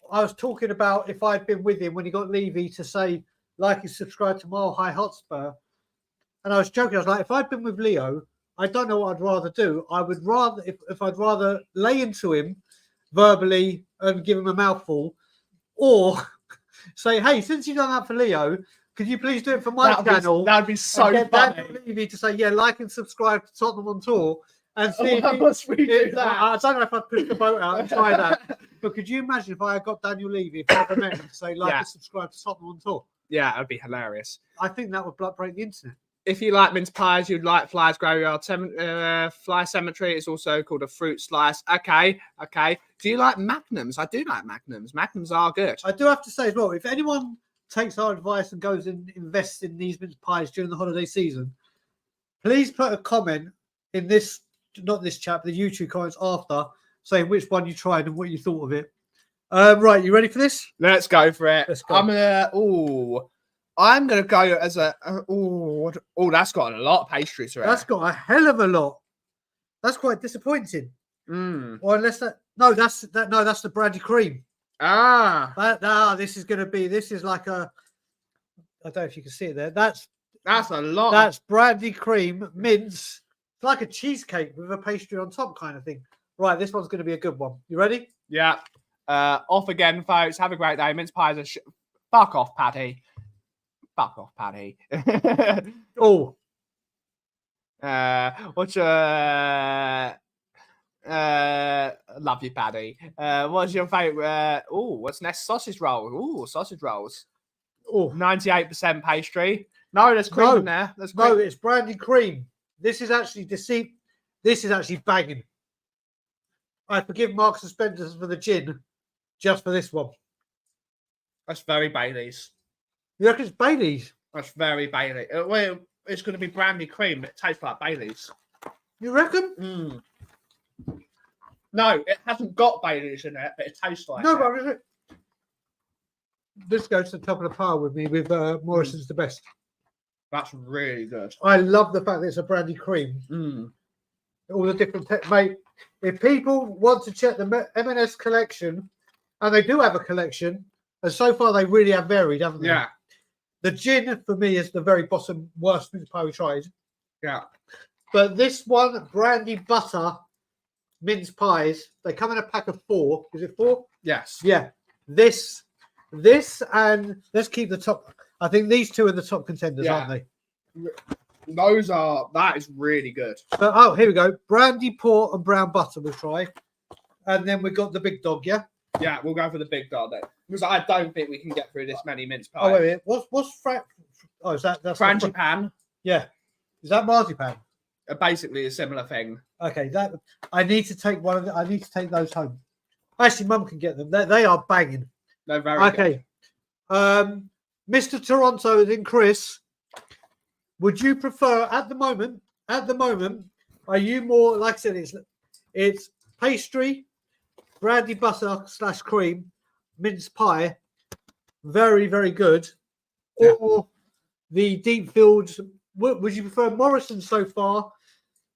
I was talking about if I'd been with him when he got Levy to say, like and subscribe to Mile High Hotspur. And I was joking. I was like, if I'd been with Leo, I don't know what I'd rather do. I would rather, if I'd rather lay into him verbally and give him a mouthful, or say, hey, since you've done that for Leo, could you please do it for my channel? That'd be so And get funny. Daniel Levy to say, yeah, like and subscribe to Tottenham on Tour. And see if Must we do that? I don't know if I'd push the boat out and try that. But could you imagine if I had got Daniel Levy, if I ever met him, to say, like and subscribe to Tottenham on Tour? Yeah, that'd be hilarious. I think that would break the internet. If you like mince pies, you'd like Fly's Graveyard Fly Cemetery. It's also called a fruit slice. Okay. Do you like magnums? I do like magnums. Magnums are good. I do have to say as well, if anyone takes our advice and goes and invests in these mince pies during the holiday season, please put a comment in this, not this chat, but the YouTube comments after, saying which one you tried and what you thought of it. Right, you ready for this? Let's go for it. Let's go. I'm gonna go as a that's got a lot of pastry to it. That's got a hell of a lot. That's quite disappointing. Or unless that's the brandy cream. This is like a, I don't know if you can see it there. That's a lot. That's brandy cream mince. It's like a cheesecake with a pastry on top kind of thing. Right, this one's going to be a good one. You ready? Yeah. Off again, folks. Have a great day. Mince pies are fuck off, Paddy. Fuck off, Paddy. Oh. What's your love you, Paddy. What's your favorite? What's next? Sausage roll. Sausage rolls. 98% pastry. No, there's cream in there. No, it's brandy cream. This is actually deceit. This is actually banging. I forgive Marks and Spencer's for the gin, just for this one. That's very Bailey's. You reckon it's Bailey's? That's very Bailey. Well, it's going to be brandy cream. It tastes like Bailey's. You reckon? No, it hasn't got Bailey's in it, but it tastes like No, it. but this goes to the top of the pile with me with Morrison's the best. That's really good. I love the fact that it's a brandy cream. All the different mate. If people want to check the M&S collection, and they do have a collection, and so far they really have varied, haven't they? Yeah. The gin for me is the very bottom worst mince pie we tried. Yeah. But this one, brandy butter mince pies, they come in a pack of 4. Is it 4? Yes. Yeah. This, and let's keep the top. I think these two are the top contenders, aren't they? That is really good. So, here we go. Brandy, port, and brown butter we'll try. And then we've got the big dog, yeah? Yeah, we'll go for the big dog then. Because I don't think we can get through this many mince pies. Oh, wait a minute. What's that's Frangipane. Yeah. Is that marzipan? Basically a similar thing. Okay, that I need to take one of the, I need to take those home. Actually, Mum can get them. They are banging. They're very good. Okay. Mr. Toronto and then Chris, would you prefer at the moment, are you more, like I said, it's pastry, brandy butter / cream, mince pie, very, very good, Yeah. or the deep filled, would you prefer Morrison so far,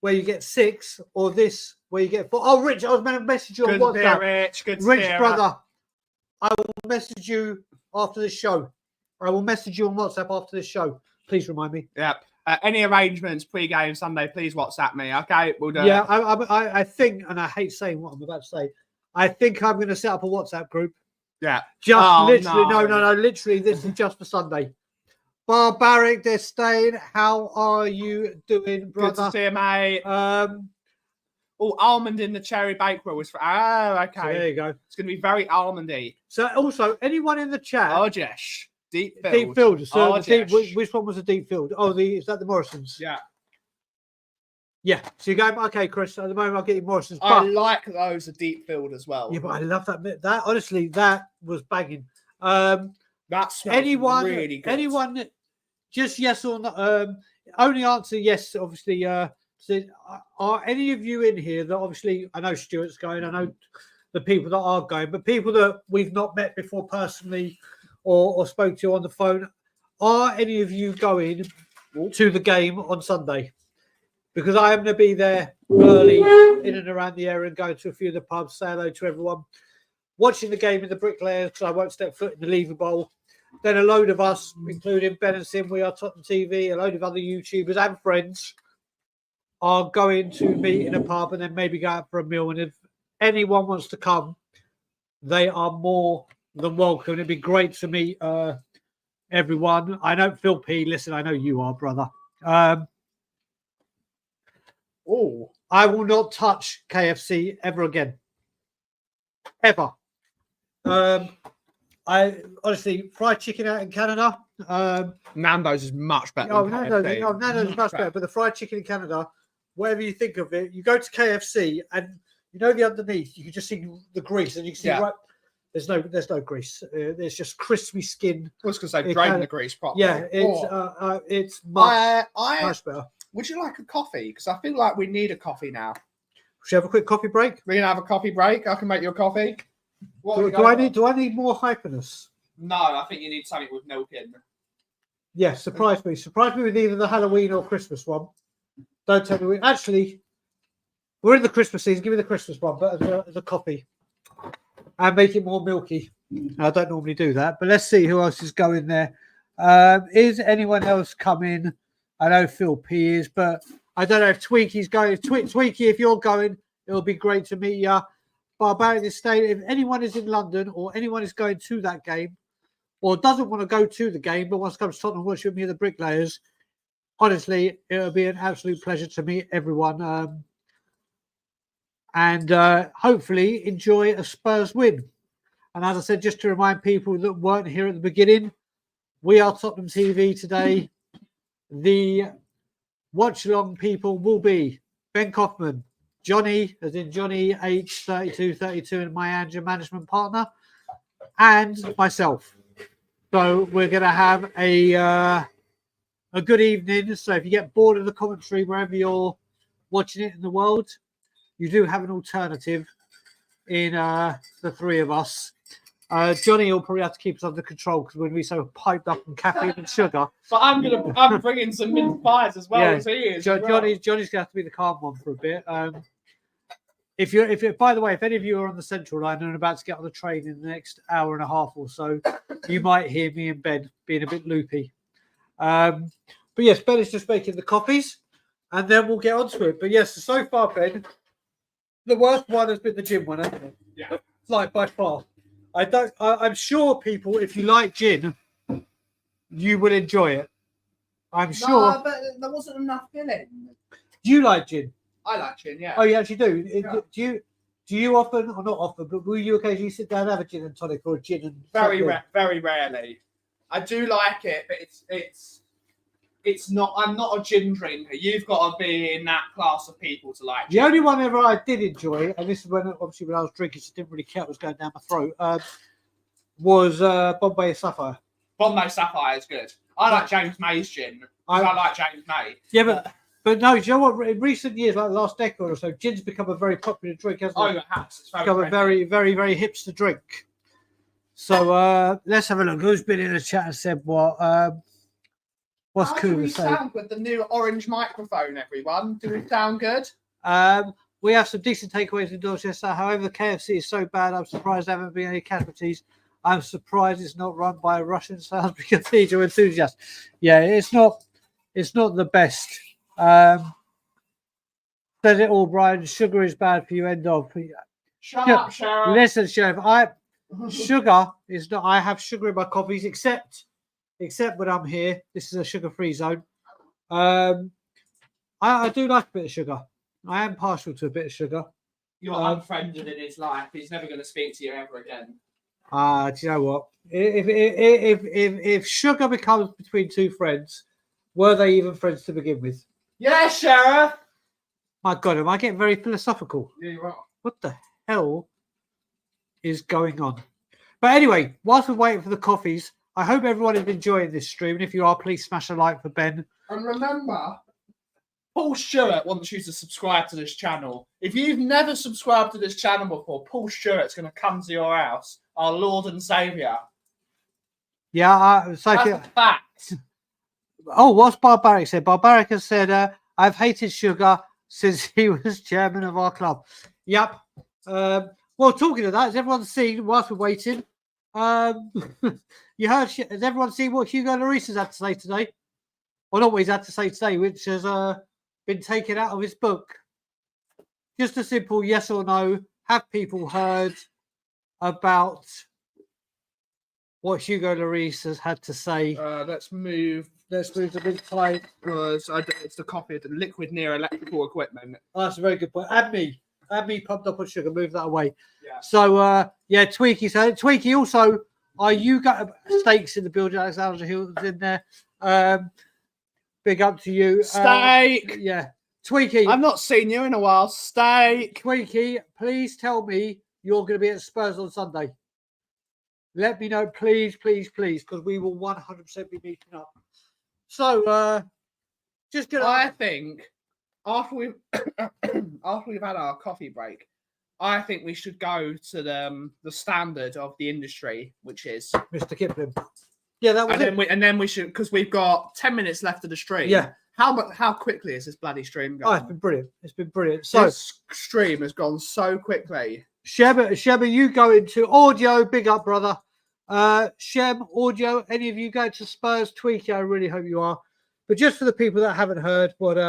where you get 6, or this, where you get 4? Oh, Rich, I was going to message you on Good to hear, WhatsApp. Rich. Good to Rich, hear. brother, I will message you after the show. I will message you on WhatsApp after the show. Please remind me. Yep. Any arrangements pre-game Sunday, please WhatsApp me. Okay, we'll do Yeah, it. I think, and I hate saying what I'm about to say, I think I'm going to set up a WhatsApp group. Yeah. Just Oh, literally, no. no, literally, this is just for Sunday. Barbaric, they're staying. How are you doing, Good brother? to see you, mate. Oh, almond in the cherry bake roll was for. Oh, okay. So there you go. It's going to be very almondy. So also, anyone in the chat? Oh, Jesh. Deep filled. Deep filled. So Oh, the deep, Jesh. which one was the deep filled? Oh, is that the Morrisons? Yeah. Yeah. So you're going, okay, Chris, at the moment I'll get you Morrisons. I But, like those, are deep filled as well. yeah, but I love that. That honestly, that was banging. That smells really good. Anyone, just yes or no? Only answer yes, obviously. Are any of you in here that obviously, I know Stuart's going, I know the people that are going, but people that we've not met before personally or spoke to on the phone, are any of you going to the game on Sunday? Because I am going to be there early in and around the area and going to a few of the pubs, say hello to everyone, watching the game in the Bricklayers because I won't step foot in the Lever Bowl. Then a load of us, including Ben and Sim, We Are Tottenham TV, a load of other YouTubers and friends, are going to meet in a pub and then maybe go out for a meal. And if anyone wants to come, they are more than welcome. It'd be great to meet everyone. I know Phil P. Listen, I know you are, brother. Oh, I will not touch KFC ever again. Ever. I honestly, fried chicken out in Canada. Nando's is much better. Oh, than Nando's, KFC. Nando's is much better. But the fried chicken in Canada, whatever you think of it, you go to KFC and you know the underneath, you can just see the grease, and you can see right. There's no grease. There's just crispy skin. I was going to say drain the grease properly. Yeah, it's much better. Would you like a coffee? Because I feel like we need a coffee now. Should we have a quick coffee break? We're gonna have a coffee break. I can make you a coffee. Do I need more hyperness? No, I think you need something with milk in. Yeah, surprise me. Surprise me with either the Halloween or Christmas one. Don't tell me. Actually, we're in the Christmas season. Give me the Christmas one, but as a coffee. And make it more milky. I don't normally do that, but let's see who else is going there. Is anyone else coming? I know Phil P is, but I don't know if Tweaky's going. Tweaky, if you're going, it'll be great to meet you. Barbaric Estate, if anyone is in London or anyone is going to that game or doesn't want to go to the game but wants to come to Tottenham and watch with me at the Bricklayers, honestly, it'll be an absolute pleasure to meet everyone and hopefully enjoy a Spurs win. And as I said, just to remind people that weren't here at the beginning, We Are Tottenham TV today. The watch-along people will be Ben Kaufman, Johnny, as in Johnny H3232 and my Andrew management partner, and myself. So we're going to have a good evening. So if you get bored of the commentary wherever you're watching it in the world, you do have an alternative in the three of us. Johnny will probably have to keep us under control because we're going to be so piped up in caffeine and sugar. But I'm bringing some mince pies as well as he is. Johnny's going to have to be the calm one for a bit. By the way, if any of you are on the Central Line and are about to get on the train in the next hour and a half or so, you might hear me and Ben being a bit loopy. But yes, Ben is just making the coffees, and then we'll get onto it. But yes, so far, Ben, the worst one has been the gin one, hasn't it? Yeah. Like by far. I'm sure people, if you like gin, you will enjoy it. I'm sure. No, but there wasn't enough in it. Do you like gin? I like gin, yeah. Oh, you actually do. Yeah. Do you often, or not often, but will you occasionally sit down and have a gin and tonic or a gin and very rarely. I do like it, but it's it's not. I'm not a gin drinker. You've got to be in that class of people to like. The Gin. only one ever I did enjoy, and this is when obviously when I was drinking, so it didn't really care what was going down my throat, was Bombay Sapphire. Bombay Sapphire is good. I like James May's gin. I like James May. Yeah, but no, do you know what? In recent years, like the last decade or so, gin's become a very popular drink, hasn't it? It has. It's Become a very, very, very hipster drink. So let's have a look. Who's been in the chat and said what? What's How cool do we to say? sound with the new orange microphone, everyone? Do we sound good? We have some decent takeaways in Dorchester. However, the KFC is so bad, I'm surprised there haven't been any casualties. I'm surprised it's not run by a Russian Salisbury Cathedral enthusiast. Yeah, it's not the best. Said it all, Brian. Sugar is bad for you. End of. Shut up, Sharon. Listen, Sheriff. Sugar is not. I have sugar in my coffees, except when I'm here. This is a sugar-free zone. I do like a bit of sugar. I am partial to a bit of sugar. You're unfriended in his life. He's never going to speak to you ever again. Do you know what? If sugar becomes between two friends, were they even friends to begin with? Yeah, Sheriff. My God, am I getting very philosophical? Yeah, you are. What the hell is going on? But anyway, whilst we're waiting for the coffees, I hope everyone is enjoying this stream. And if you are, please smash a like for Ben. And remember, Paul Stewart wants you to subscribe to this channel. If you've never subscribed to this channel before, Paul Stewart's going to come to your house, our Lord and Saviour. Yeah, That's a fact. Oh, what's Barbaric said? Barbaric has said, I've hated sugar since he was chairman of our club. Yep. Well, talking of that, has everyone seen, whilst we're waiting, you heard, has everyone seen what Hugo Lloris has had to say today? Well, not what he's had to say today, which has been taken out of his book. Just a simple yes or no. Have people heard about what Hugo Lloris has had to say? Let's move to big play. because it's the copy of the liquid near electrical equipment. Oh, that's a very good point. Add me pumped up on sugar. Move that away. Yeah. So, yeah, Tweaky. So, Tweaky, also, are you got stakes in the building? Alexander Hill's in there. Big up to you. Steak. Yeah. Tweaky. I've not seen you in a while. Steak. Tweaky, please tell me you're going to be at Spurs on Sunday. Let me know, please, because we will 100% be meeting up. So, just gonna. I think after we've had our coffee break, I think we should go to the standard of the industry, which is Mr. Kipling. Yeah, that was it. And then we should, because we've got 10 minutes left of the stream. Yeah. How quickly is this bloody stream Oh, going? it's been brilliant. It's been brilliant. So, this stream has gone so quickly. Sheba, you go into audio. Big up, brother. Shem, audio. Any of you go to Spurs? Tweaky, I really hope you are. But just for the people that haven't heard, what we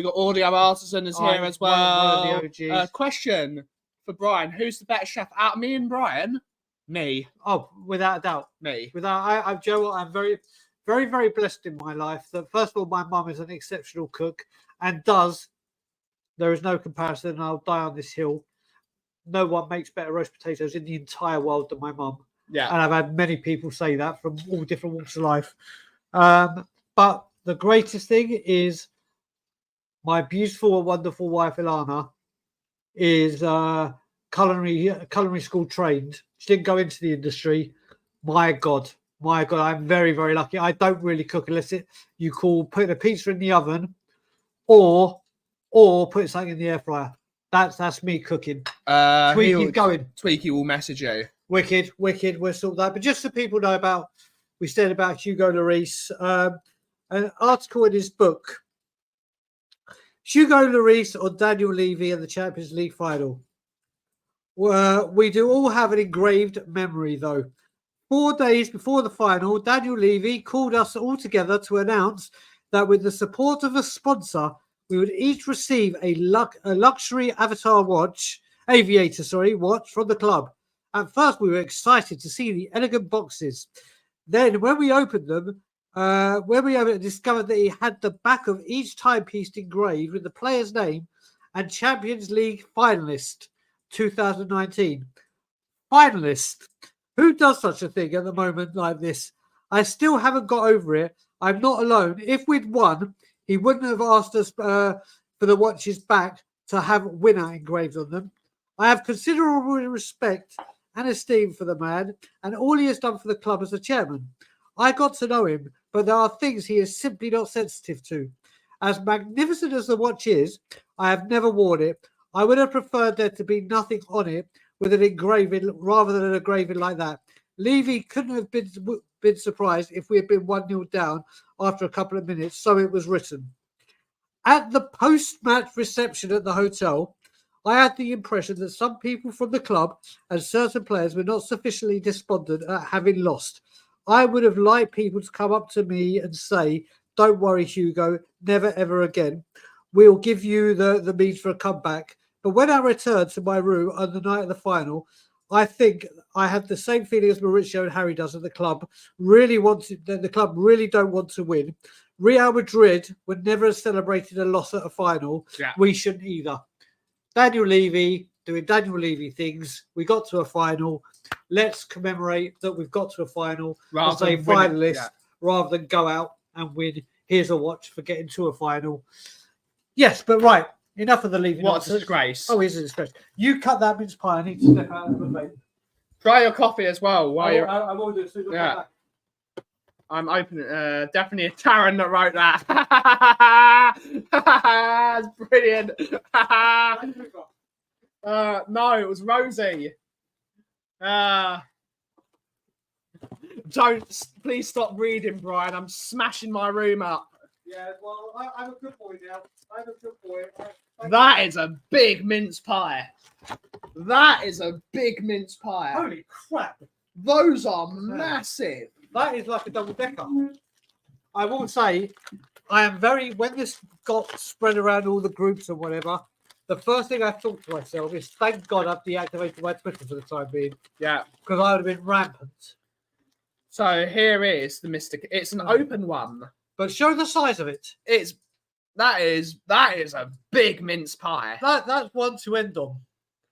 got Audio Artisan is here as well. one of the OGs. Question for Brian: who's the better chef out of me and Brian? Me. Oh, without a doubt. Me. I'm Joe. I'm very, very, very blessed in my life. That first of all, my mum is an exceptional cook and there is no comparison. And I'll die on this hill. No one makes better roast potatoes in the entire world than my mum. Yeah. And I've had many people say that from all different walks of life. But the greatest thing is my beautiful and wonderful wife, Ilana, is culinary school trained. She didn't go into the industry. My God, I'm very, very lucky. I don't really cook unless you call putting a pizza in the oven or put something in the air fryer. That's me cooking. Tweaky going. Tweaky will message you. Wicked. We'll sort that. But just so people know we said about Hugo Lloris, an article in his book, Hugo Lloris or Daniel Levy in the Champions League final. We do all have an engraved memory, though. 4 days before the final, Daniel Levy called us all together to announce that with the support of a sponsor, we would each receive a luxury aviator watch from the club. At first, we were excited to see the elegant boxes. Then, when we opened them, discovered that he had the back of each timepiece engraved with the player's name and Champions League finalist 2019. Finalist. Who does such a thing at the moment like this? I still haven't got over it. I'm not alone. If we'd won, he wouldn't have asked us for the watches back to have winner engraved on them. I have considerable respect and esteem for the man and all he has done for the club as a chairman. I got to know him, but there are things he is simply not sensitive to. As magnificent as the watch is, I have never worn it. I would have preferred there to be nothing on it with an engraving rather than an engraving like that. Levy couldn't have been surprised if we had been 1-0 down after a couple of minutes, so it was written. At the post-match reception at the hotel, I had the impression that some people from the club and certain players were not sufficiently despondent at having lost. I would have liked people to come up to me and say, "Don't worry, Hugo, never ever again. We'll give you the means for a comeback." But when I returned to my room on the night of the final, I think I had the same feeling as Mauricio and Harry does at the club. The club really don't want to win. Real Madrid would never have celebrated a loss at a final. Yeah. We shouldn't either. Daniel Levy doing Daniel Levy things. We got to a final. Let's commemorate that we've got to a final as a finalist rather than go out and win. Here's a watch for getting to a final. Yes, but right. Enough of the Levy. What a nonsense. disgrace. Oh, he's a disgrace. You cut that mince pie. I need to step out of the plate. Try your coffee as well. While you're... I will do it soon. Yeah. I'm opening. Definitely a Taran that wrote that. That's brilliant. No, it was Rosie. Please stop reading, Brian. I'm smashing my room up. Yeah, well, I'm a good boy now. I'm a good boy. That is a big mince pie. That is a big mince pie. Holy crap. Those are massive. That is like a double decker. I will say, I am very, when this got spread around all the groups and whatever, the first thing I thought to myself is, thank God I've deactivated my Twitter for the time being. Yeah. Because I would have been rampant. So here is the Mystic. It's an open one. But show the size of it. That is a big mince pie. That's one to end on.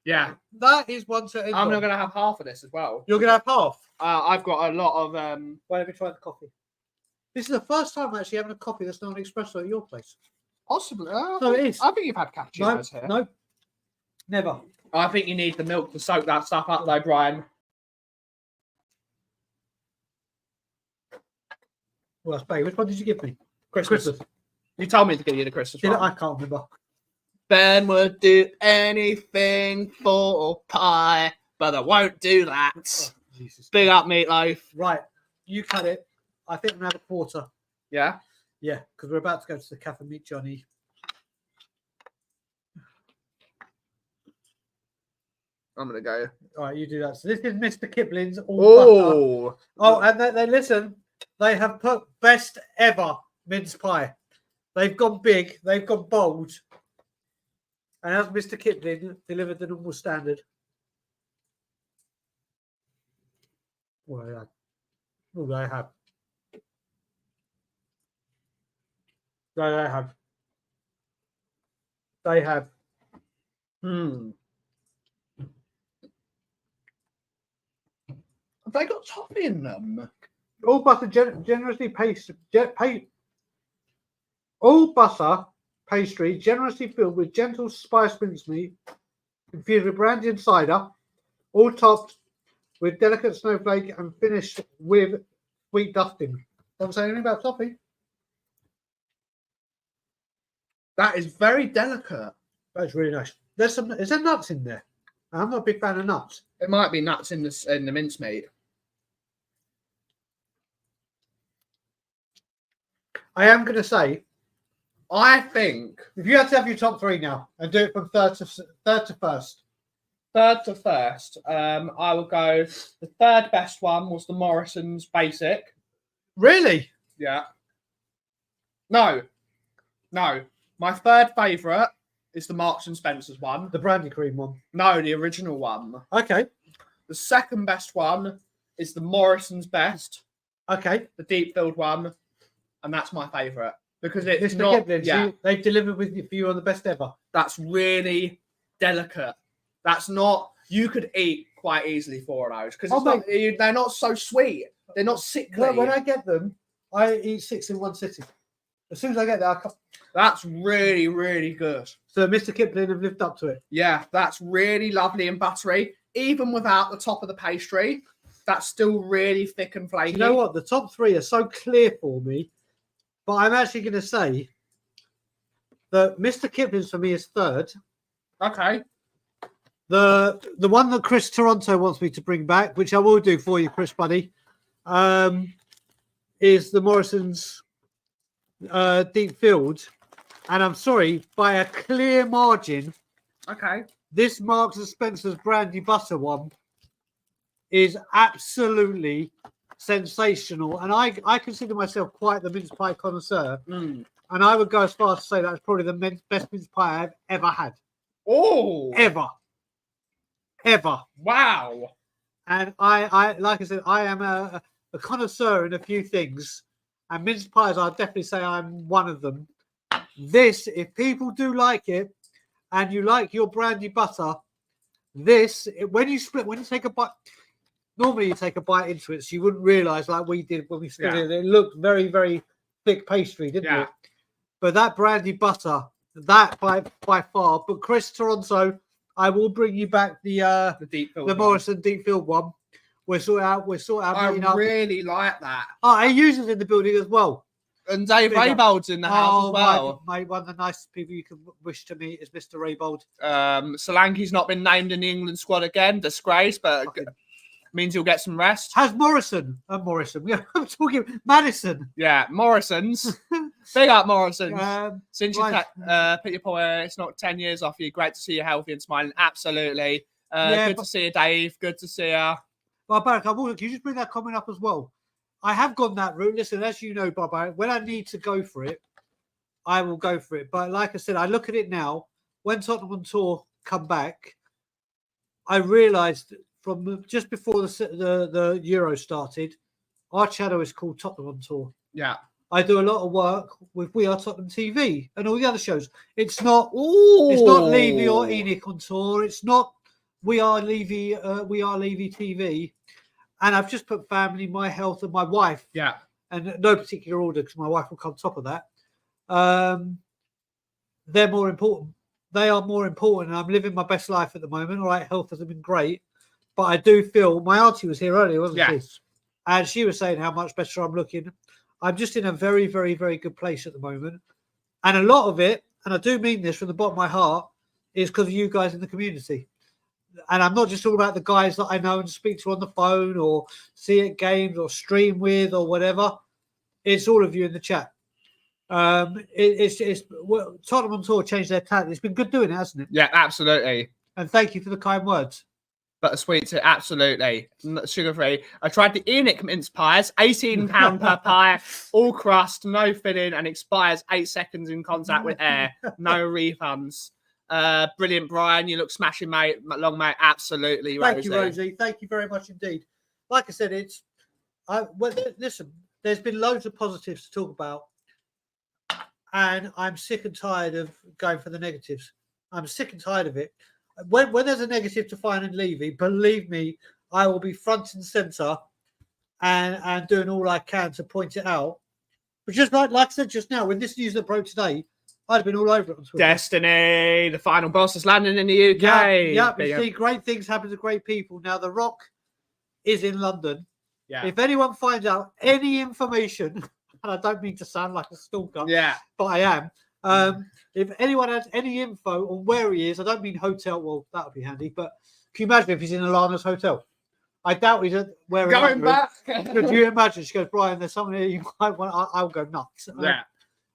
Yeah. That is one to end on. I'm not going to have half of this as well. You're going to have half? I've got a lot of... Wait, let me try the coffee. This is the first time I'm actually having a coffee that's not an espresso at your place. Possibly. No, it is. I think you've had cappuccinos here. No, never. I think you need the milk to soak that stuff up though, Brian. Well, that's Which one did you give me? Christmas. You told me to give you the Christmas Did one. I can't remember. Ben would do anything for pie, but I won't do that. Oh, Jesus. Big up, Meatloaf. Right, you cut it. I think I'm going to have a quarter. Yeah? Yeah, because we're about to go to the cafe and meet Johnny. I'm going to go. All right, you do that. So this is Mr. Kipling's all butter. Oh, and they listen. They have put best ever mince pie. They've gone big. They've gone bold. And as Mr. Kipling delivered the normal standard. What do they have? They have. Have they got toffee in them? All butter generously all butter pastry generously filled with gentle spiced mincemeat, infused with brandy and cider, all topped with delicate snowflake and finished with sweet dusting. Don't say anything about toffee. That is very delicate. That's really nice. Is there nuts in there? I'm not a big fan of nuts. It might be nuts in the mincemeat. I am going to say, I think if you had to have your top three now and do it from third to first. Third to first, I will go. The third best one was the Morrison's Basic. Really? Yeah. No. My third favourite is the Marks and Spencer's one. The brandy cream one. No, the original one. Okay. The second best one is the Morrison's Best. Okay. The deep filled one. And that's my favourite. Because it's Mr. not... Kipling, yeah, so they've delivered with you for you on the best ever. that's really delicate. That's not... You could eat quite easily 4 of those. Because they're not so sweet. They're not sickly. Well, when I get them, I eat 6 in one sitting. As soon as I get there, I come. That's really, really good. So Mr. Kipling have lived up to it. Yeah, that's really lovely and buttery. Even without the top of the pastry, that's still really thick and flaky. You know what? The top 3 are so clear for me, but I'm actually going to say that Mr. Kipling's for me is 3rd. Okay. The one that Chris Toronto wants me to bring back, which I will do for you, Chris, buddy, is the Morrison's Deep Field. And I'm sorry, by a clear margin, Okay. this Marks and Spencer's brandy butter one is absolutely sensational. And I consider myself quite the mince pie connoisseur. And I would go as far as to say that's probably the best mince pie I've ever had. Oh. Ever. Wow. And I like I said, I am a connoisseur in a few things. And mince pies, I'll definitely say I'm one of them. This, if people do like it, and you like your brandy butter, this, when you take a bite, normally you take a bite into it, so you wouldn't realise like we did when we split it. It looked very, very thick pastry, didn't it? But that brandy butter, that by far. But Chris Toronto, I will bring you back the Deep Field the one. Morrison Deep Field one. We'll sort out. I meeting up. really like that. Oh, he uses it in the building as well. And Dave Big up. Raybold's in the house as well. Mate, one of the nicest people you can wish to meet is Mr. Raybold. Solanke's not been named in the England squad again. Disgrace, but means he'll get some rest. Has Morrison? Yeah, I'm talking Madison. Yeah, Morrison's. Big up, Morrison's. Since you right. put your point, it's not 10 years off you. Great to see you healthy and smiling. Absolutely. Yeah, good to see you, Dave. Good to see you. Well, Barak, can you just bring that comment up as well? I have gone that route. Listen, as you know, Bob, when I need to go for it, I will go for it. But like I said, I look at it now. When Tottenham on tour come back, I realised from just before the Euro started, our channel is called Tottenham on Tour. Yeah. I do a lot of work with We Are Tottenham TV and all the other shows. It's not Levy or Enoch on tour. It's not We Are Levy TV. And I've just put family, my health, and my wife. Yeah. And no particular order because my wife will come top of that. They're more important. They are more important. And I'm living my best life at the moment. All right, health hasn't been great. But I do feel, my auntie was here earlier, wasn't she? And she was saying how much better I'm looking. I'm just in a very, very, very good place at the moment. And a lot of it, and I do mean this from the bottom of my heart, is because of you guys in the community. And I'm not just talking about the guys that I know and speak to on the phone or see at games or stream with or whatever. It's all of you in the chat. Tottenham on Tour changed their tactic. It's been good doing it, hasn't it? Yeah, absolutely. And thank you for the kind words. But a sweet too, absolutely. Sugar free. I tried the Enoch mince pies, £18 per pie, all crust, no filling, and expires 8 seconds in contact with air. No refunds. Brilliant, Brian. You look smashing, mate. Long, mate. Absolutely. Thank you, Rosie. Thank you very much indeed. Like I said, listen, there's been loads of positives to talk about, and I'm sick and tired of going for the negatives. I'm sick and tired of it. When there's a negative to find in Levy, believe me, I will be front and centre and doing all I can to point it out. But just like I said just now, when this news that broke today, I'd have been all over it on Twitter. Destiny, the final boss is landing in the UK. Yeah, we see great things happen to great people. Now, The Rock is in London. Yeah. If anyone finds out any information, and I don't mean to sound like a stalker, but I am. If anyone has any info on where he is, I don't mean hotel. Well, that would be handy. But can you imagine if he's in Alana's hotel? I doubt he's wearing. Going back. Do you imagine? She goes, Brian, there's someone here you might want. I'll go nuts. Yeah.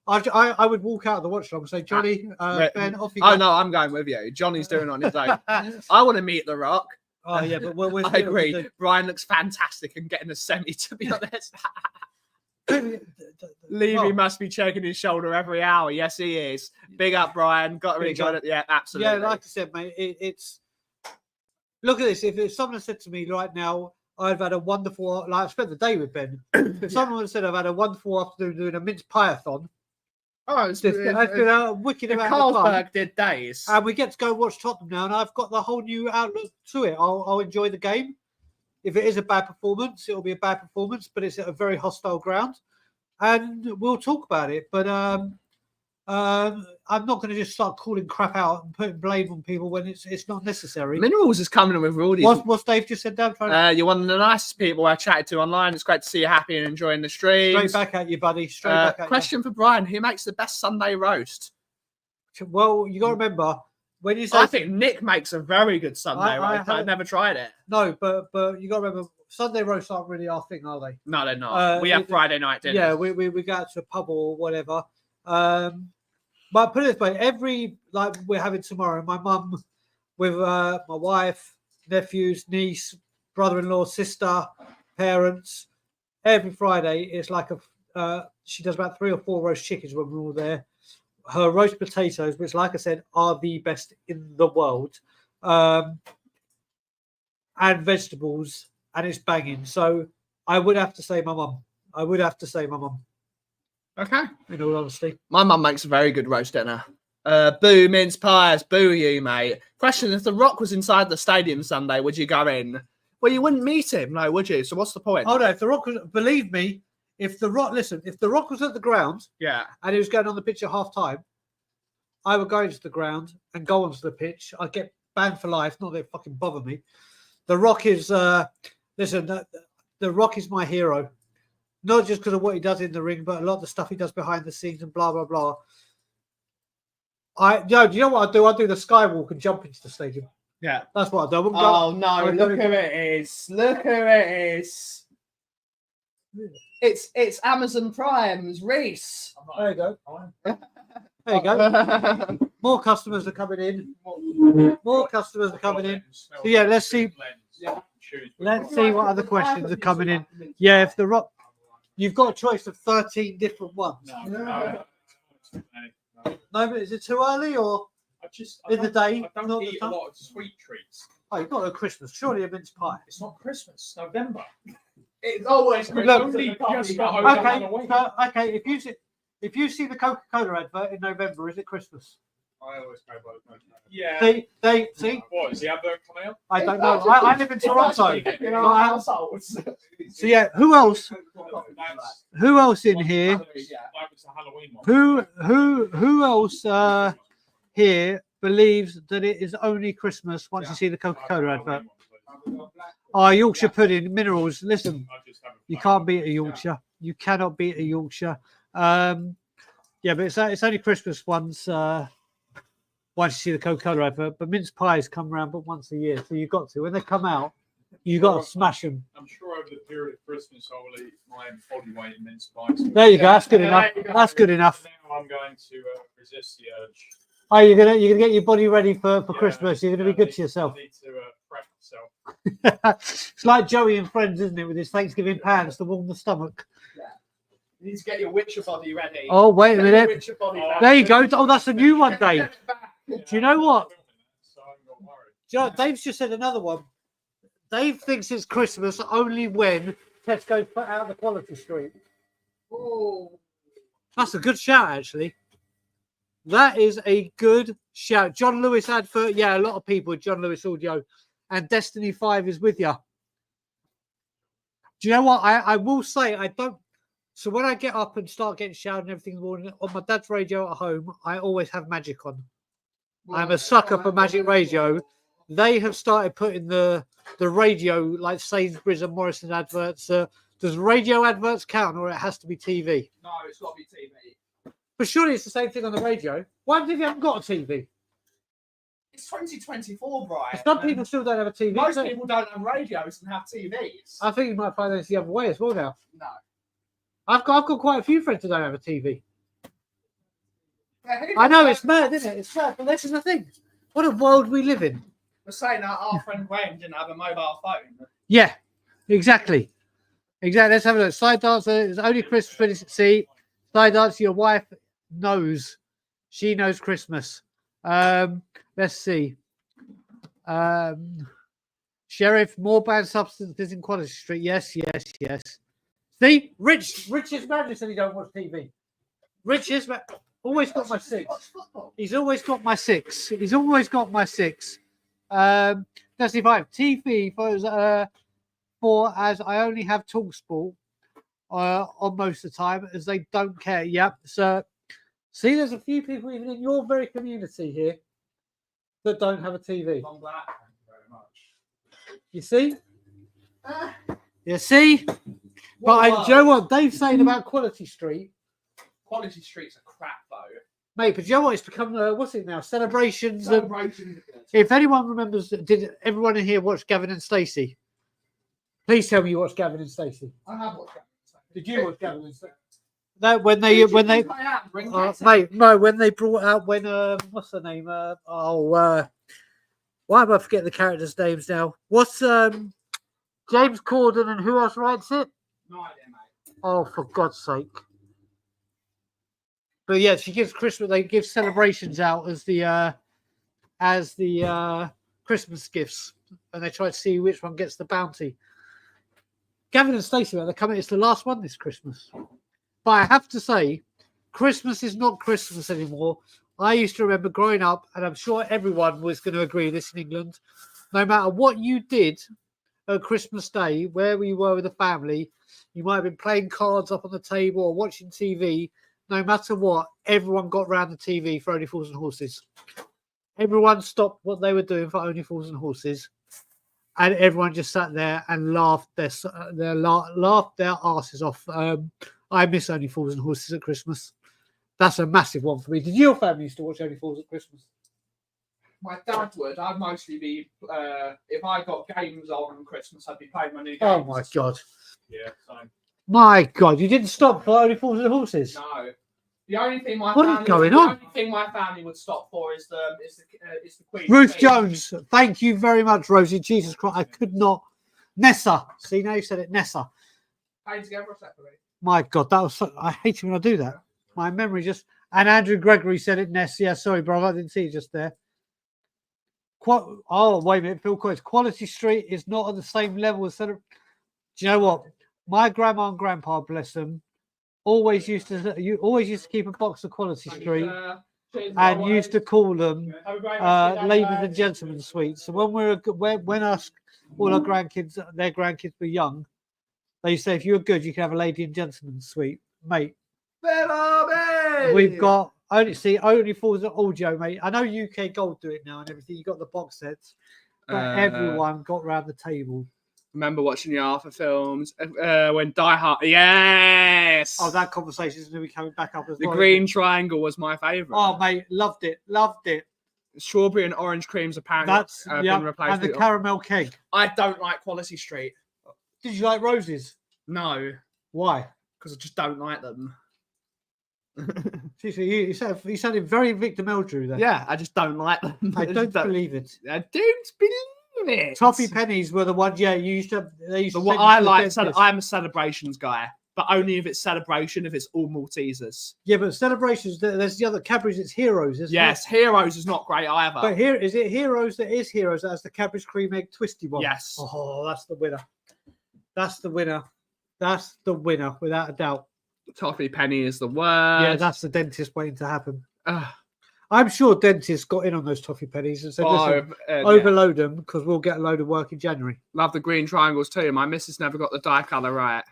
I would walk out of the watch log and say, Johnny, Ben, off you go. Oh, no, I'm going with you. Johnny's doing it on his own. I want to meet The Rock. Oh, yeah, but I agree. Brian looks fantastic and getting a semi, to be honest. Levy must be checking his shoulder every hour. Yes, he is. Big up, Brian. Got to enjoy it. Yeah, absolutely. Yeah, like I said, mate, it's... Look at this. If someone had said to me right now, I've had a wonderful... Like, I spent the day with Ben. If someone had said I've had a wonderful afternoon doing a mince pie-a-thon, it's been a wicked amount of fun. Carlsberg did days. And we get to go watch Tottenham now, and I've got the whole new outlook to it. I'll enjoy the game. If it is a bad performance, it'll be a bad performance, but it's at a very hostile ground, and we'll talk about it. But I'm not going to just start calling crap out and putting blame on people when it's not necessary. Minerals is coming in with all these. What's Dave just said, Dan? You're one of the nicest people I chatted to online. It's great to see you happy and enjoying the stream. Straight back at you, buddy. Straight back at Question for Brian: who makes the best Sunday roast? you. Well, you got to remember when you say I think Nick makes a very good Sunday roast. I've never tried it. no, but you got to remember Sunday roasts aren't really our thing, are they? No, they're not. We have Friday night dinner. Yeah, we go out to a pub or whatever. But put it this way, like we're having tomorrow, my mum with my wife, nephews, niece, brother-in-law, sister, parents, every Friday it's like she does about 3 or 4 roast chickens when we're all there. Her roast potatoes, which like I said, are the best in the world, and vegetables, and it's banging. So I would have to say my mum. Okay. In all honesty. My mum makes a very good roast dinner. Boo mince pies, boo you, mate. Question: if The Rock was inside the stadium Sunday, would you go in? Well, you wouldn't meet him, no, would you? So what's the point? Oh no, if The Rock was, believe me, if The Rock was at the ground, Yeah. and he was going on the pitch at half time, I would go into the ground and go onto the pitch. I'd get banned for life, not that it fucking bother me. The Rock is The Rock is my hero. Not just because of what he does in the ring, but a lot of the stuff he does behind the scenes and blah blah blah. Do you know what I do? I do the skywalk and jump into the stadium. Yeah. That's what I do. I wouldn't go- Oh no! I Look don't- who it is! Look who it is! It's Amazon Prime's Reese. There you go. There you go. More customers are coming in. More customers are coming in. So yeah, let's see. Let's see what other questions are coming in. Yeah, if The Rock, you've got a choice of 13 different ones. No, but is it too early or in the day? I Not don't the eat a time? lot of sweet treats. Oh, you've got a Christmas. Surely a mince pie. It's not Christmas, November. It's always Look, Christmas. just got over Okay, Halloween. so, okay. If you see the Coca-Cola advert in November, is it Christmas? I always go by the postcode. Yeah. See, What, is the advert coming out? I don't know. I live in Toronto. In our households. So yeah, who else? That's, Who else in here? that was the Halloween one. Who else here believes that it is only Christmas once you see the Coca-Cola advert? Oh, Yorkshire pudding, minerals. Listen, you can't beat a Yorkshire. You cannot beat a Yorkshire. Yeah, but it's only Christmas once you see the Coca-Cola advert. But mince pies come around but once a year, so you've got to. When they come out, you've got to smash them. I'm sure over the period of Christmas I will eat my body weight in mince pies. There you go. That's good enough. That's good enough. Now I'm going to resist the urge. Oh, you're gonna get your body ready for Yeah, Christmas. You're gonna be good to yourself. I need to prep myself. It's like Joey and Friends, isn't it, with his Thanksgiving pans to warm the stomach. You need to get your Witcher body ready. Oh, wait a Get your minute. Witcher body ready. There you go. Oh, that's a new one, Dave. Do you know what? So I'm not worried. Do you know, Dave's just said another one. Dave thinks it's Christmas only when Tesco's put out the Quality Street. Oh. That's a good shout, actually. That is a good shout. John Lewis advert. Yeah, a lot of people with John Lewis audio. And Destiny 5 is with you. Do you know what? I will say I don't. So when I get up and start getting showered and everything in the morning, on my dad's radio at home, I always have Magic on. I'm a sucker for Magic Radio. They have started putting the radio, like Sainsbury's and Morrison adverts. Does radio adverts count, or it has to be TV? No, it's got to be TV. But surely it's the same thing on the radio. Why if you haven't got a TV? It's 2024, Brian. Some people still don't have a TV. Most so people don't have radios and have TVs. I think you might find this the other way as well now. No. I've got quite a few friends that don't have a TV. I know it's mad, isn't it? It's mad, but this is the thing. What a world we live in. We're saying that our friend Graham didn't have a mobile phone. Yeah, exactly. Let's have a look. Side dancer is only Christmas. See, side dancer, your wife knows. She knows Christmas. Let's see. Sheriff, more banned substances in Quality Street. Yes. See, Rich's madness that he don't watch TV. Rich is always got my six. He's always got my six. That's the 5. TV for more as I only have TalkSport on most of the time, as they don't care. Yep. So, see, there's a few people even in your very community here that don't have a TV. I'm glad. Thank you very much. You see? You see? But do you know what Dave's saying about Quality Street? Quality Street's a crap though. Mate, but do you know what? It's become, what's it now? Celebrations. Celebrations. If anyone remembers, did everyone in here watch Gavin and Stacey? Please tell me you watched Gavin and Stacey. I have watched that. Did you watch Gavin and Stacey? No, when they mate, no, when they brought out what's her name? Why am I forgetting the characters' names now? What's James Corden and who else writes it? No idea, mate. Oh, for God's sake! But yeah, she gives Christmas. They give celebrations out as the Christmas gifts, and they try to see which one gets the bounty. Gavin and Stacey, they're coming. It's the last one this Christmas. But I have to say, Christmas is not Christmas anymore. I used to remember growing up, and I'm sure everyone was going to agree with this in England. No matter what you did at Christmas Day, where we were with the family, you might have been playing cards up on the table or watching TV. No matter what, everyone got round the TV for Only Fools and Horses. Everyone stopped what they were doing for Only Fools and Horses, and everyone just sat there and laughed their asses off. I miss Only Fools and Horses at Christmas. That's a massive one for me. Did your family used to watch Only Fools at Christmas? My dad would. I'd mostly be if I got games on Christmas, I'd be playing my new games. Oh my God! Yeah, same. My God, you didn't stop for Only Fools and Horses. No. The only thing my What is family, going the on? only thing my family would stop for is the Queen. Ruth Jones, thank you very much, Rosie. Jesus Christ, I could not. Nessa, see now you said it. Nessa. Playing together or separately? My God, that was. I hate it when I do that. My memory just. And Andrew Gregory said it. Ness, yeah, sorry, brother, I didn't see you just there. Oh, wait a minute, Phil Coyce. Quality Street is not on the same level as. Do you know what? My grandma and grandpa, bless them, always used to keep a box of Quality Street and used to call them ladies and gentlemen sweets. So when all our grandkids, their grandkids were young, they used to say if you were good, you could have a lady and gentleman suite, mate. We've got only Fools at Audio, mate. I know UK Gold do it now and everything. You got the box sets, but everyone got round the table. Remember watching the Arthur films when Die Hard. Yes. Oh, that conversation is going to be coming back up as well. The Green Triangle was my favourite. Oh, mate, loved it. Strawberry and orange creams apparently That's been replaced. And the caramel keg. I don't like Quality Street. Did you like roses? No, Why? because I just don't like them. You sounded very Victor Meldrew there. Yeah, I just don't like them. I don't believe it. I don't believe it. Toffee pennies were the ones. Yeah, you used to. They used But to what send I you to the like, dentist. I'm a celebrations guy, but only if it's celebration. If it's all Maltesers. Yeah, but celebrations. There's the other Cadbury's. It's Heroes, isn't Yes, it? Heroes is not great either. But here is it. Heroes that is Heroes. That's the Cadbury's cream egg twisty one. Yes. Oh, that's the winner. That's the winner. That's the winner, without a doubt. Toffee penny is the worst. Yeah, that's the dentist waiting to happen. I'm sure dentists got in on those toffee pennies and said, listen, overload them because we'll get a load of work in January. Love the green triangles too. My missus never got the dye colour right.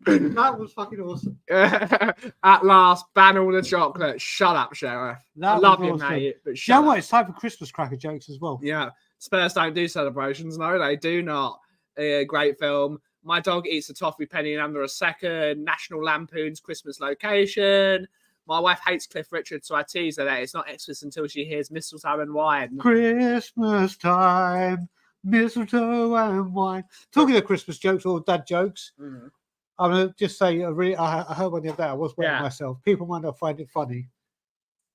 That was fucking awesome. At last, ban all the chocolate. Shut up, Sheriff. I love you, awesome. mate. But You know shut what? up. It's time for Christmas cracker jokes as well. Yeah, Spurs don't do celebrations. No, they do not. Great film. My dog eats a toffee penny in under a second. National Lampoon's Christmas Location. My wife hates Cliff Richard, so I tease her that it's not Xmas until she hears mistletoe and wine. Christmas time, mistletoe and wine. Talking of Christmas jokes or dad jokes, Mm. I'm going to just say, I heard one the other day. I was wetting Yeah. myself. People might not find it funny.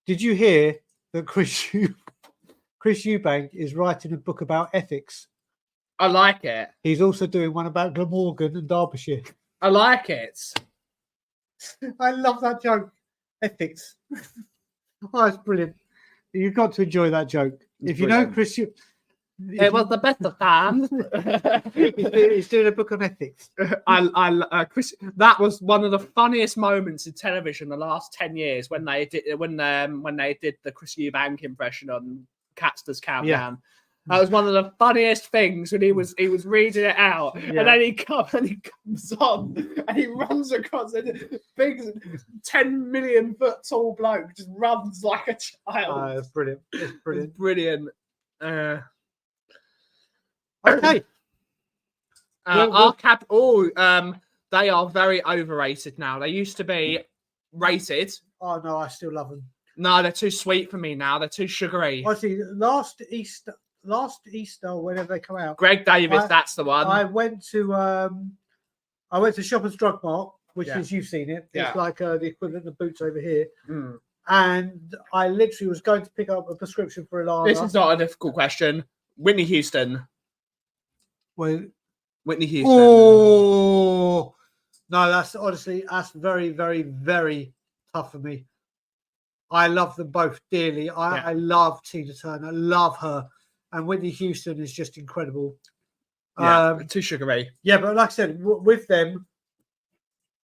Did you hear that Chris Eubank is writing a book about ethics? I like it. He's also doing one about Glamorgan and Derbyshire. I like it. I love that joke. Ethics. Oh, it's brilliant. You've got to enjoy that joke. It's if you know brilliant. Chris, It was the best of times. He's doing a book on ethics. Chris, that was one of the funniest moments in television the last 10 years when they did the Chris Eubank impression on Catster's Countdown. That was one of the funniest things when he was reading it out, and then he comes on and he runs across a big 10 million foot tall bloke, just runs like a child. It's brilliant. It's brilliant. It's brilliant. Okay. They are very overrated now. They used to be rated. Oh no, I still love them. No, they're too sweet for me now. They're too sugary. Honestly, last Easter, whenever they come out, Greg Davis, that's the one. I went to Shoppers Drug Mart, which is, you've seen it. It's like the equivalent of Boots over here. And I literally was going to pick up a prescription for Ilana. This is not a difficult question. Whitney Houston. Well, Whitney Houston. oh no, that's very, very, very tough for me. I love them both dearly. I love Tina Turner. I love her. And Whitney Houston is just incredible. Too sugary. Yeah, but like I said, with them,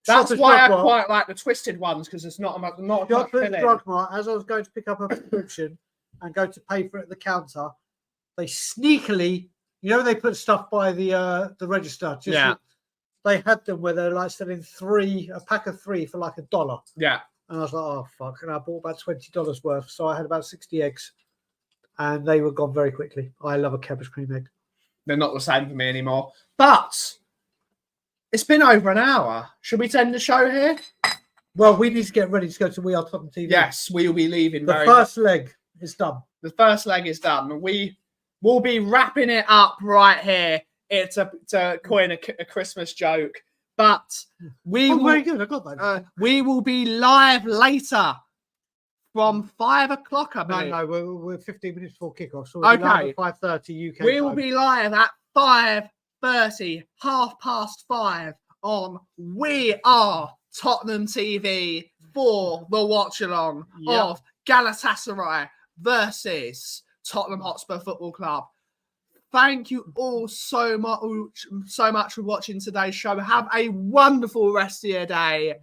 that's Shoppers why Drug I Mart, quite like the twisted ones, because it's not much Shoppers filling. Drug Mart, as I was going to pick up a prescription and go to pay for it at the counter, they sneakily, they put stuff by the register. They had them where they're like selling a pack of 3 for like $1. Yeah. And I was like, oh, fuck. And I bought about $20 worth. So I had about 60 eggs. And they were gone very quickly. I love a cabbage cream egg. They're not the same for me anymore. But it's been over an hour. Should we end the show here? Well, we need to get ready to go to We Are Tottenham TV. Yes, we will be leaving. The first leg is done. The first leg is done. We will be wrapping it up right here. It's to coin a Christmas joke. But very good. I got that. We will be live later from 5 o'clock, I believe. No, we're 15 minutes before kickoff. So we'll be live at 5:30 UK. We will be live at 5:30, 5:30 on We Are Tottenham TV for the watch along of Galatasaray versus Tottenham Hotspur Football Club. Thank you all so much for watching today's show. Have a wonderful rest of your day.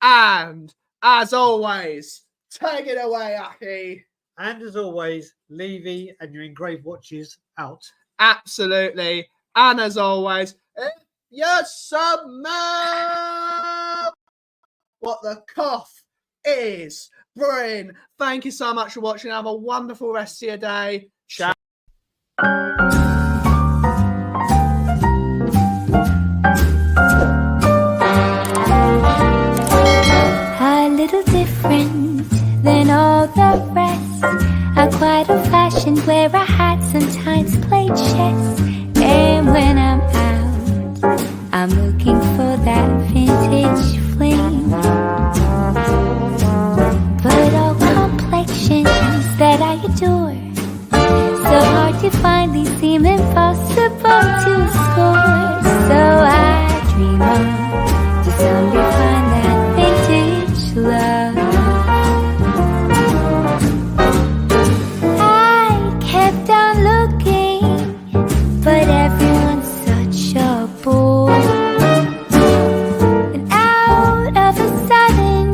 And as always, take it away, Aki. And as always, Levy and your engraved watches out. Absolutely. And as always, if you smell what the cough is brewing. Thank you so much for watching. Have a wonderful rest of your day. Ciao. A little different than all the rest. I'm quite old-fashioned, wear a hat, sometimes play chess. And when I'm out, I'm looking for that vintage fling. But all complexions that I adore, so hard to find, these seem impossible to score. So I dream on to someday find that vintage love. I kept on looking, but everyone's such a bore. And out of a sudden,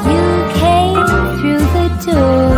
you came through the door.